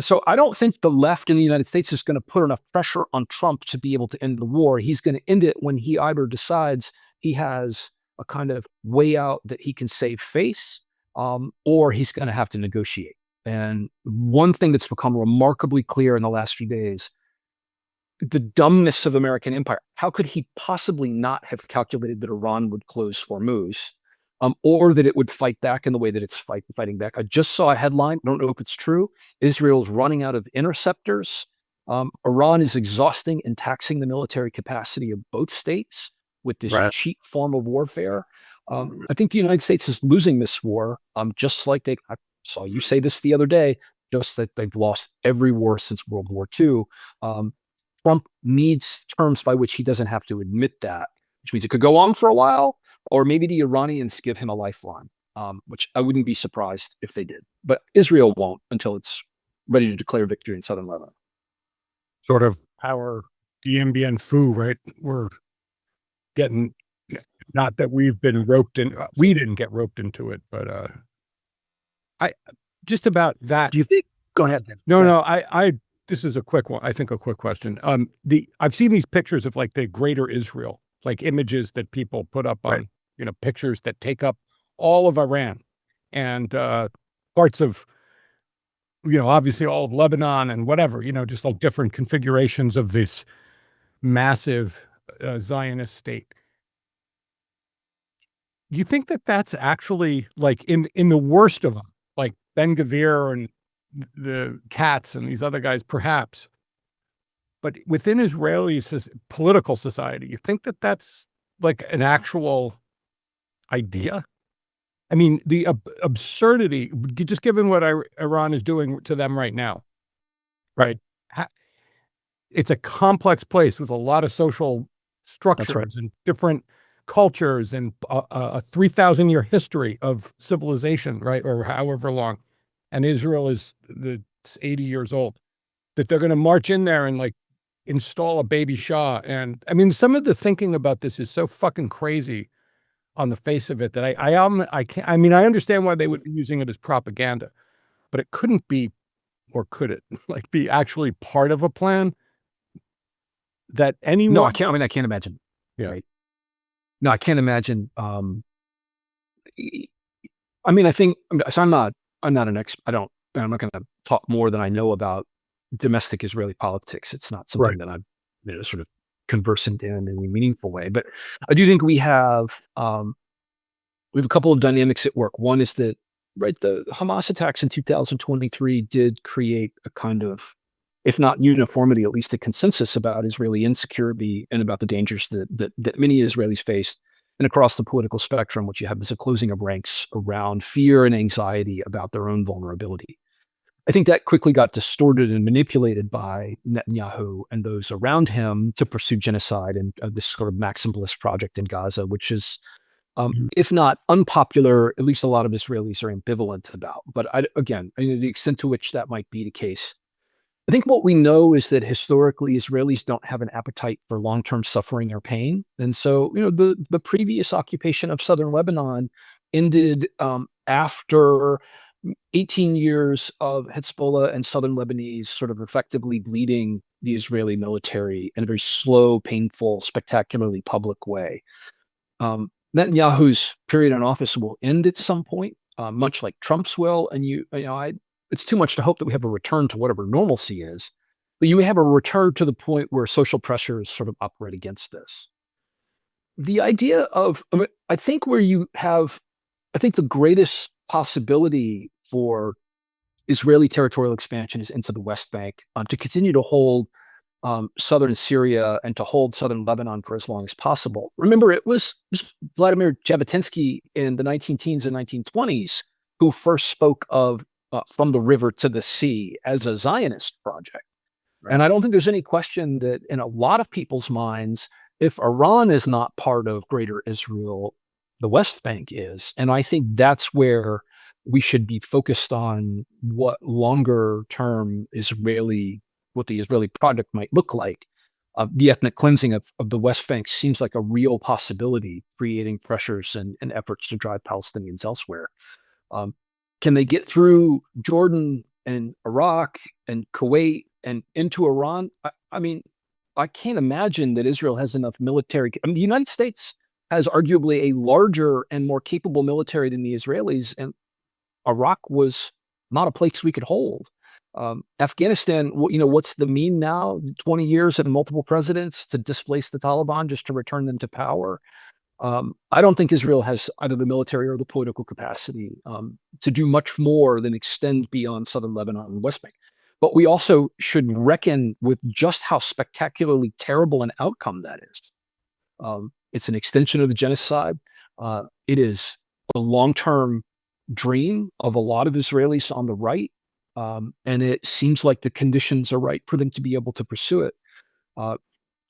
so I don't think the left in the United States is going to put enough pressure on Trump to be able to end the war. He's going to end it when he either decides he has a kind of way out that he can save face, or he's going to have to negotiate. And one thing that's become remarkably clear in the last few days, the dumbness of American empire. How could he possibly not have calculated that Iran would close Hormuz, or that it would fight back in the way that it's fighting back? I just saw a headline. I don't know if it's true. Israel's running out of interceptors. Iran is exhausting and taxing the military capacity of both states with this cheap form of warfare. I think the United States is losing this war, just like I saw you say this the other day, just that they've lost every war since World War II. Trump needs terms by which he doesn't have to admit that, which means it could go on for a while, or maybe the Iranians give him a lifeline, which I wouldn't be surprised if they did. But Israel won't until it's ready to declare victory in southern Lebanon. sort of our Dien Bien Phu, right? We're getting, not that we've been roped in, we didn't get roped into it, but I just about that. Do you think? Go ahead. Then. No, Go ahead. no, this is a quick one. I think a quick question. I've seen these pictures of like the greater Israel, like images that people put up on, Right. pictures that take up all of Iran and parts of, obviously all of Lebanon and whatever, just like different configurations of this massive Zionist state. Do you think that that's actually like in the worst of them, like Ben Gvir and the Katz and these other guys, perhaps, but within Israeli political society, you think that that's like an actual idea? I mean, the absurdity, just given what Iran is doing to them right now, right? It's a complex place with a lot of social structures and different cultures and a 3,000-year history of civilization, right? Or however long. And Israel is 80 years old, that they're going to march in there and like install a baby Shah. And I mean, some of the thinking about this is so fucking crazy on the face of it that I can't, I mean, I understand why they would be using it as propaganda, but it couldn't be, or could it like be actually part of a plan that anyone? No, I can't. I mean, I can't imagine. Yeah. Right. No, I can't imagine. I mean, I think so. I'm not an expert. I'm not going to talk more than I know about domestic Israeli politics. It's not something that I'm sort of conversant in a meaningful way. But I do think we have a couple of dynamics at work. One is that the Hamas attacks in 2023 did create a kind of, if not uniformity, at least a consensus about Israeli insecurity and about the dangers that many Israelis faced. And across the political spectrum, what you have is a closing of ranks around fear and anxiety about their own vulnerability. I think that quickly got distorted and manipulated by Netanyahu and those around him to pursue genocide and this sort of maximalist project in Gaza, which is, if not unpopular, at least a lot of Israelis are ambivalent about. But again, the extent to which that might be the case, I think what we know is that historically Israelis don't have an appetite for long-term suffering or pain. And so, the previous occupation of southern Lebanon ended after 18 years of Hezbollah and southern Lebanese sort of effectively bleeding the Israeli military in a very slow, painful, spectacularly public way. Netanyahu's period in office will end at some point, much like Trump's will. And it's too much to hope that we have a return to whatever normalcy is, but you may have a return to the point where social pressures sort of operate against this. The idea of, I think the greatest possibility for Israeli territorial expansion is into the West Bank, to continue to hold southern Syria and to hold southern Lebanon for as long as possible. Remember, it was Vladimir Jabotinsky in the 19-teens and 1920s who first spoke of from the river to the sea as a Zionist project. Right. And I don't think there's any question that in a lot of people's minds, if Iran is not part of Greater Israel, the West Bank is. And I think that's where we should be focused on what longer term what the Israeli project might look like. The ethnic cleansing of the West Bank seems like a real possibility, creating pressures and efforts to drive Palestinians elsewhere. Can they get through Jordan and Iraq and Kuwait and into Iran? I mean, I can't imagine that Israel has enough military. I mean, the United States has arguably a larger and more capable military than the Israelis, and Iraq was not a place we could hold. Afghanistan, what's the mean now? 20 years and multiple presidents to displace the Taliban just to return them to power. I don't think Israel has either the military or the political capacity to do much more than extend beyond southern Lebanon and West Bank. But we also should reckon with just how spectacularly terrible an outcome that is. It's an extension of the genocide. It is a long-term dream of a lot of Israelis on the right. And it seems like the conditions are right for them to be able to pursue it.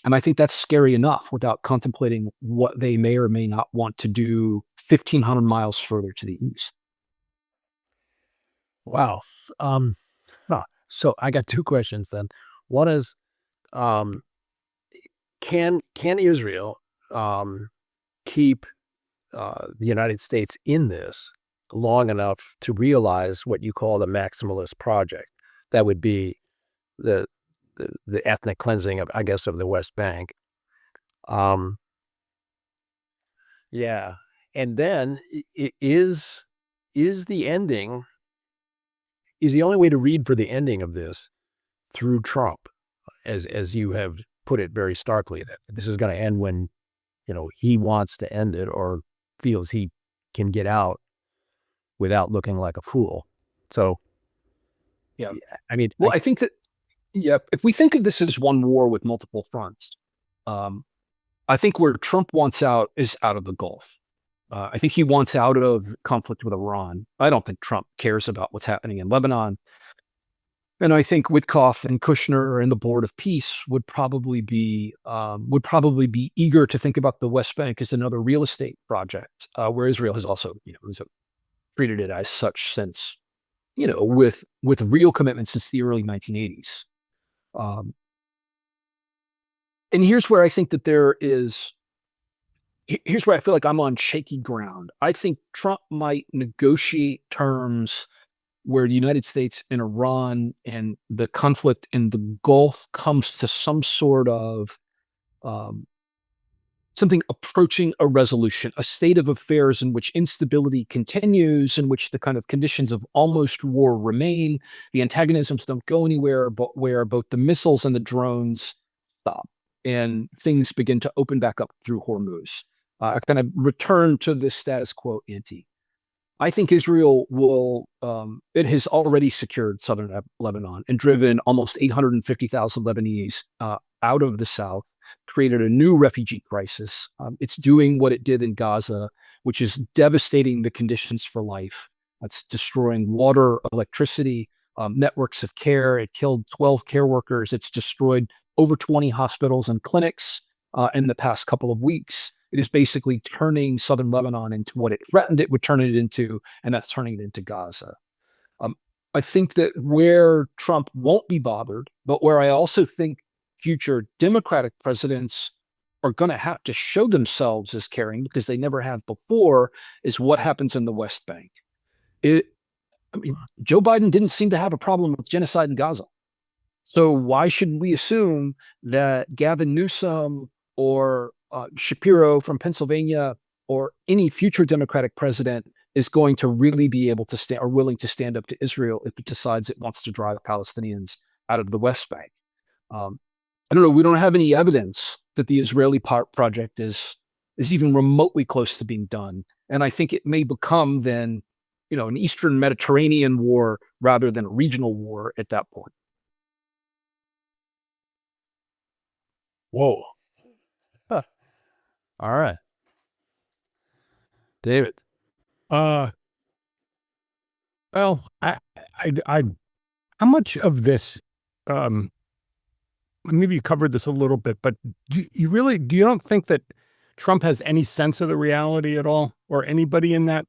And I think that's scary enough without contemplating what they may or may not want to do 1,500 miles further to the east. Wow. So I got two questions then. One is, Can Israel keep the United States in this long enough to realize what you call the maximalist project? That would be the ethnic cleansing of, I guess, of the West Bank. Yeah, and then is the ending, is the only way to read for the ending of this through Trump, as you have put it very starkly, that this is going to end when, he wants to end it or feels he can get out without looking like a fool. So, Yeah. I mean, Well, I think that, yeah, if we think of this as one war with multiple fronts, I think where Trump wants out is out of the Gulf. I think he wants out of conflict with Iran. I don't think Trump cares about what's happening in Lebanon. And I think Witkoff and Kushner and the Board of Peace would probably be eager to think about the West Bank as another real estate project, where Israel has also, treated it as such since, with real commitment since the early 1980s. And here's where I think that here's where I feel like I'm on shaky ground. I think Trump might negotiate terms where the United States and Iran and the conflict in the Gulf comes to some sort of something approaching a resolution, a state of affairs in which instability continues, in which the kind of conditions of almost war remain, the antagonisms don't go anywhere, but where both the missiles and the drones stop and things begin to open back up through Hormuz. Kind of return to the status quo ante. I think Israel will, it has already secured southern Lebanon and driven almost 850,000 Lebanese out of the south, created a new refugee crisis. It's doing what it did in Gaza, which is devastating the conditions for life. It's destroying water, electricity, networks of care. It killed 12 care workers. It's destroyed over 20 hospitals and clinics in the past couple of weeks. It is basically turning southern Lebanon into what it threatened it would turn it into, and that's turning it into Gaza. I think that where Trump won't be bothered, but where I also think future Democratic presidents are going to have to show themselves as caring, because they never have before, is what happens in the West Bank. Joe Biden didn't seem to have a problem with genocide in Gaza. So why should we assume that Gavin Newsom or Shapiro from Pennsylvania or any future Democratic president is going to really be able to stand or willing to stand up to Israel if it decides it wants to drive Palestinians out of the West Bank? I don't know. We don't have any evidence that the Israeli project is even remotely close to being done. And I think it may become then, an Eastern Mediterranean war rather than a regional war at that point. Whoa. Huh. All right. David. Well, how much of this, maybe you covered this a little bit, but do you don't think that Trump has any sense of the reality at all, or anybody in that,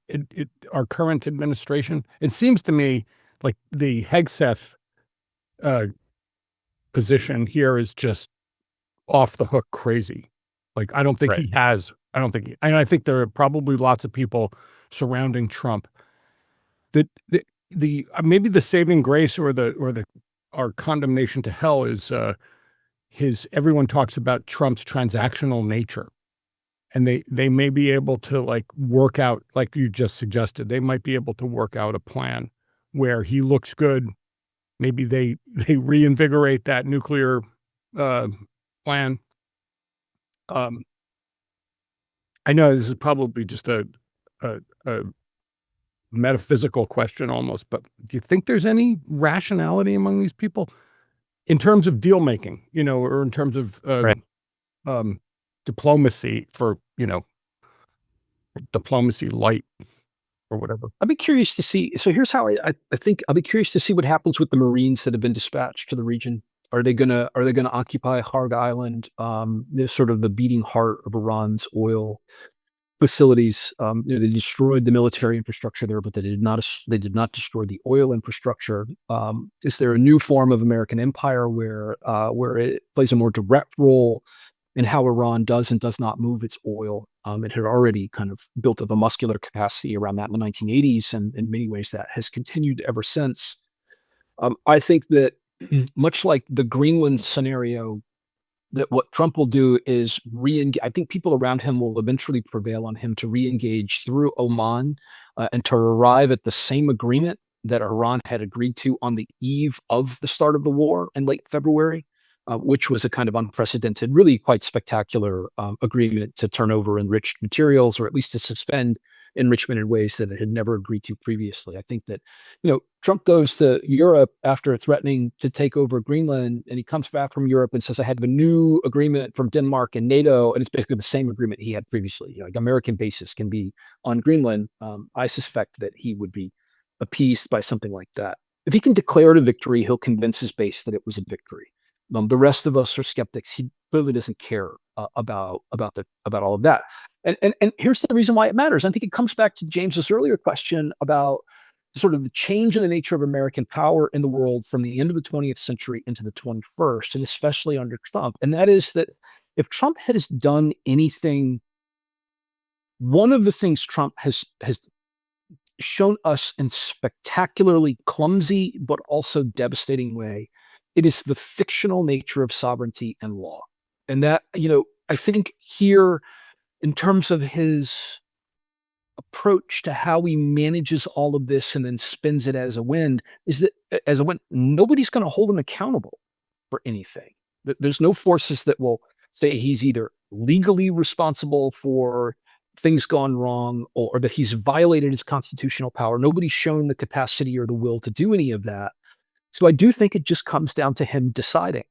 our current administration? It seems to me like the Hegseth position here is just off the hook crazy. Like, I don't think Right. and I think there are probably lots of people surrounding Trump that maybe the saving grace or our condemnation to hell is everyone talks about Trump's transactional nature, and they may be able to, like, work out, like you just suggested, they might be able to work out a plan where he looks good. Maybe they reinvigorate that nuclear plan. I know this is probably just a metaphysical question almost, but do you think there's any rationality among these people in terms of deal making, or in terms of Right. diplomacy for, diplomacy light or whatever? I'd be curious to see. So here's how I think I'll be curious to see what happens with the Marines that have been dispatched to the region. Are they gonna occupy Harg Island, sort of the beating heart of Iran's oil facilities. They destroyed the military infrastructure there, but they did not. They did not destroy the oil infrastructure. Is there a new form of American empire where it plays a more direct role in how Iran does and does not move its oil? It had already kind of built up a muscular capacity around that in the 1980s, and in many ways that has continued ever since. I think that much like the Greenland scenario, that what Trump will do is re-engage. I think people around him will eventually prevail on him to re-engage through Oman, and to arrive at the same agreement that Iran had agreed to on the eve of the start of the war in late February, which was a kind of unprecedented, really quite spectacular agreement to turn over enriched materials, or at least to suspend enrichment in ways that it had never agreed to previously. I think that, Trump goes to Europe after threatening to take over Greenland, and he comes back from Europe and says, I have a new agreement from Denmark and NATO, and it's basically the same agreement he had previously. Like American bases can be on Greenland. I suspect that he would be appeased by something like that. If he can declare it a victory, he'll convince his base that it was a victory. The rest of us are skeptics. He clearly doesn't care about all of that. And here's the reason why it matters. I think it comes back to James's earlier question about sort of the change in the nature of American power in the world from the end of the 20th century into the 21st, and especially under Trump. And that is that if Trump has done anything, one of the things Trump has shown us in spectacularly clumsy but also devastating way, it is the fictional nature of sovereignty and law. And that, I think here, in terms of his approach to how he manages all of this and then spins it as a win, nobody's going to hold him accountable for anything. There's no forces that will say he's either legally responsible for things gone wrong, or that he's violated his constitutional power. Nobody's shown the capacity or the will to do any of that. So I do think it just comes down to him deciding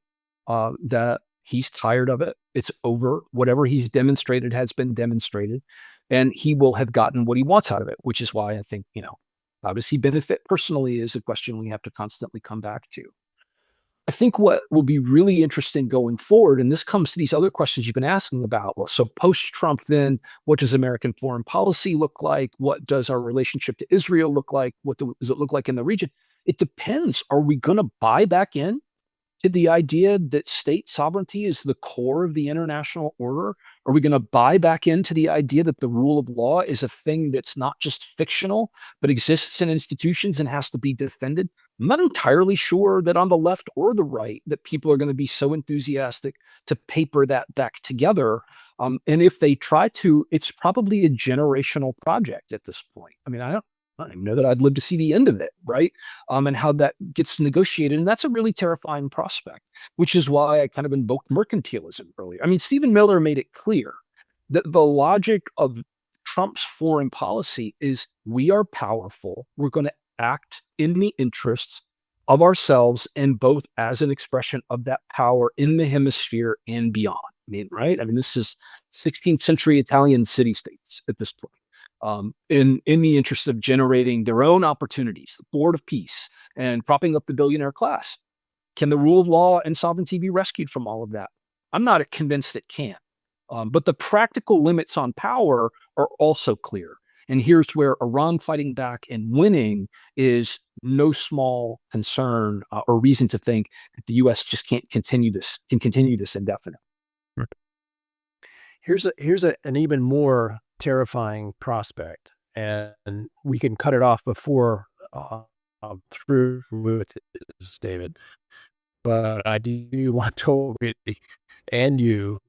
that he's tired of it. It's over. Whatever he's demonstrated has been demonstrated, and he will have gotten what he wants out of it, which is why I think, how does he benefit personally is a question we have to constantly come back to. I think what will be really interesting going forward, and this comes to these other questions you've been asking about. Well, so post-Trump, then, what does American foreign policy look like? What does our relationship to Israel look like? What does it look like in the region? It depends. Are we going to buy back in to the idea that state sovereignty is the core of the international order? Are we going to buy back into the idea that the rule of law is a thing that's not just fictional, but exists in institutions and has to be defended? I'm not entirely sure that on the left or the right that people are going to be so enthusiastic to paper that back together. And if they try to, it's probably a generational project at this point. I mean, I don't even know that I'd live to see the end of it, right? And how that gets negotiated. And that's a really terrifying prospect, which is why I kind of invoked mercantilism earlier. I mean, Stephen Miller made it clear that the logic of Trump's foreign policy is we are powerful. We're going to act in the interests of ourselves, and both as an expression of that power in the hemisphere and beyond. Right? This is 16th century Italian city-states at this point. In the interest of generating their own opportunities, the board of peace, and propping up the billionaire class. Can the rule of law and sovereignty be rescued from all of that? I'm not convinced it can. But the practical limits on power are also clear. And here's where Iran fighting back and winning is no small concern or reason to think that the U.S. just can continue this indefinitely. Here's an even more terrifying prospect, and we can cut it off before through with this, David. But I do want Toby and you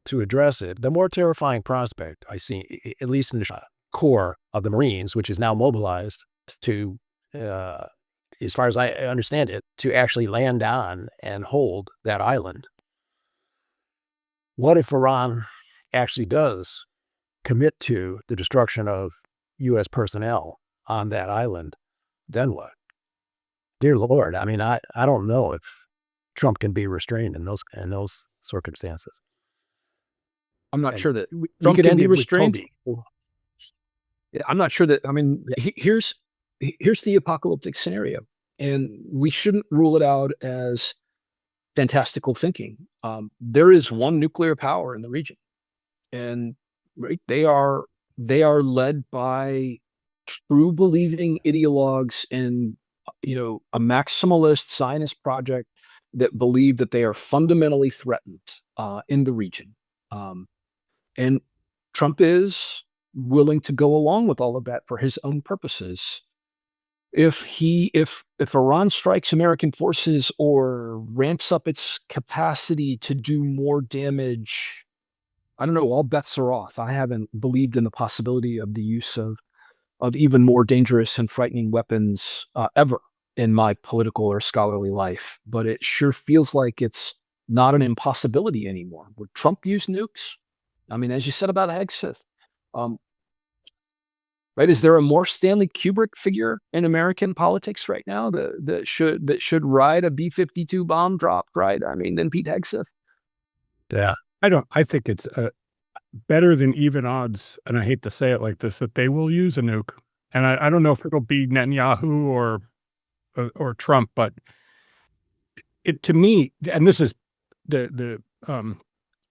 to address it. The more terrifying prospect I see, at least in the core of the Marines, which is now mobilized to, as far as I understand it, to actually land on and hold that island. What if Iran actually does commit to the destruction of U.S. personnel on that island? Then what? Dear Lord, I don't know if Trump can be restrained in those circumstances. I'm not sure that Trump can can be be restrained. Yeah, I'm not sure that. Here's the apocalyptic scenario, and we shouldn't rule it out as fantastical thinking. There is one nuclear power in the region, and right, they are they are led by true believing ideologues in, a maximalist Zionist project that believe that they are fundamentally threatened in the region. And Trump is willing to go along with all of that for his own purposes. If Iran strikes American forces or ramps up its capacity to do more damage, I don't know, all bets are off. I haven't believed in the possibility of the use of even more dangerous and frightening weapons ever in my political or scholarly life, but it sure feels like it's not an impossibility anymore. Would Trump use nukes? I mean, as you said about Hegseth, right? Is there a more Stanley Kubrick figure in American politics right now that should ride a B-52 bomb drop, right? I mean, than Pete Hegseth? Yeah. I think it's better than even odds, and I hate to say it like this, that they will use a nuke. And I don't know if it'll be Netanyahu or Trump, but it, to me, and this is the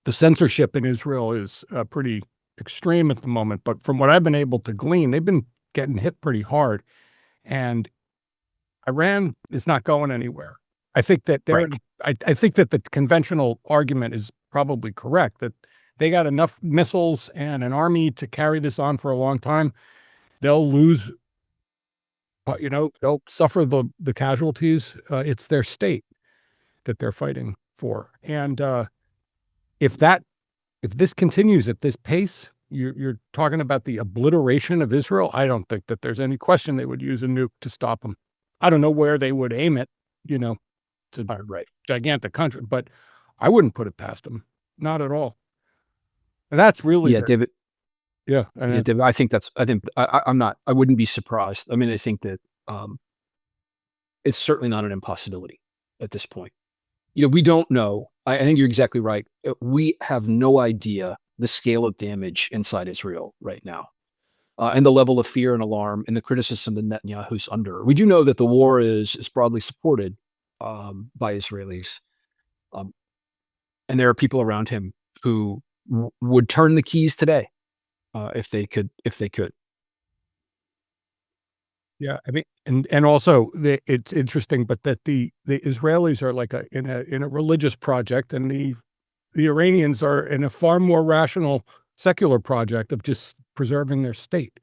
censorship in Israel is pretty extreme at the moment, but from what I've been able to glean, they've been getting hit pretty hard, and Iran is not going anywhere. I think that I think that the conventional argument is probably correct, that they got enough missiles and an army to carry this on for a long time. They'll lose, but they'll suffer the casualties. It's their state that they're fighting for, and if this continues at this pace, you're talking about the obliteration of Israel. I don't think that there's any question they would use a nuke to stop them. I don't know where they would aim it, to gigantic country, but I wouldn't put it past them, not at all. And that's really David. Yeah, David, I think I wouldn't be surprised. I mean, I think that it's certainly not an impossibility at this point. We don't know. I think you're exactly right. We have no idea the scale of damage inside Israel right now, and the level of fear and alarm and the criticism that Netanyahu's under. We do know that the war is broadly supported by Israelis, and there are people around him who would turn the keys today if they could. Yeah, I mean, and also it's interesting, but that the Israelis are like in a religious project, and the Iranians are in a far more rational secular project of just preserving their state.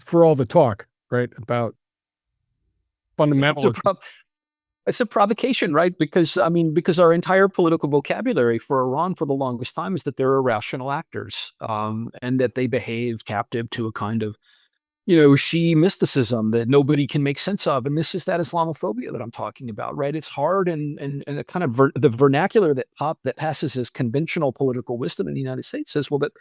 For all the talk, right, about fundamentalism. It's a provocation, right? Because our entire political vocabulary for Iran for the longest time is that they're irrational actors, and that they behave captive to a kind of Shi'i mysticism that nobody can make sense of. And this is that Islamophobia that I'm talking about, right? It's hard and a kind of the vernacular that passes as conventional political wisdom in the United States says, well, but,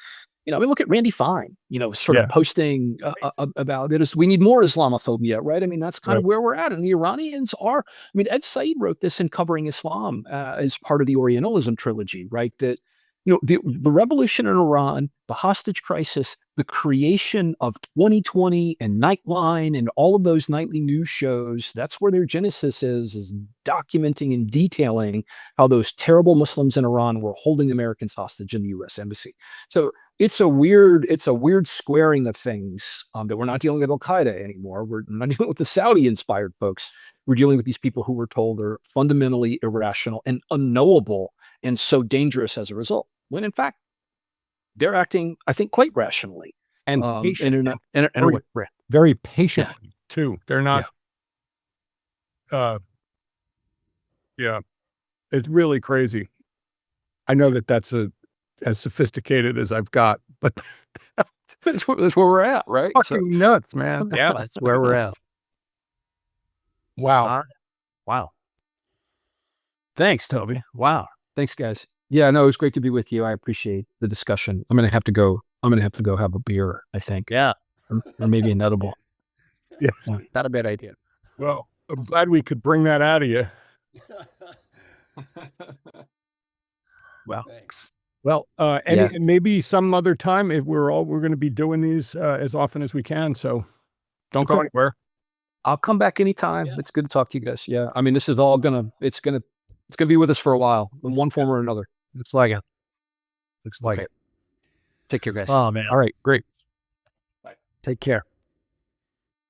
we look at Randy Fine, sort of posting about it as we need more Islamophobia, right? I mean, that's kind of where we're at. And the Iranians are, Ed Said wrote this in Covering Islam as part of the Orientalism trilogy, right? That, the revolution in Iran, the hostage crisis, the creation of 2020 and Nightline and all of those nightly news shows, that's where their genesis is documenting and detailing how those terrible Muslims in Iran were holding Americans hostage in the U.S. Embassy. So it's a weird squaring of things that we're not dealing with Al-Qaeda anymore. We're not dealing with the Saudi-inspired folks. We're dealing with these people who we're told are fundamentally irrational and unknowable and so dangerous as a result, when in fact, they're acting, I think, quite rationally. And patient, very patiently, too. They're not, it's really crazy. I know that that's as sophisticated as I've got, but that's where we're at, right? Fucking nuts, man. Yeah, that's where we're at. Wow. Wow. Thanks, Toby. Wow. Thanks, guys. Yeah, no, it was great to be with you. I appreciate the discussion. I'm going to have to go have a beer, I think. Yeah. Or maybe an edible. Yeah. Not a bad idea. Well, I'm glad we could bring that out of you. Well, thanks. Well, maybe some other time, if we're going to be doing these as often as we can. So don't go anywhere. I'll come back anytime. Yeah. It's good to talk to you guys. Yeah. I mean, this is all it's going to be with us for a while in one form or another. Looks like it. Take care, guys. Oh man. All right, great. Take care.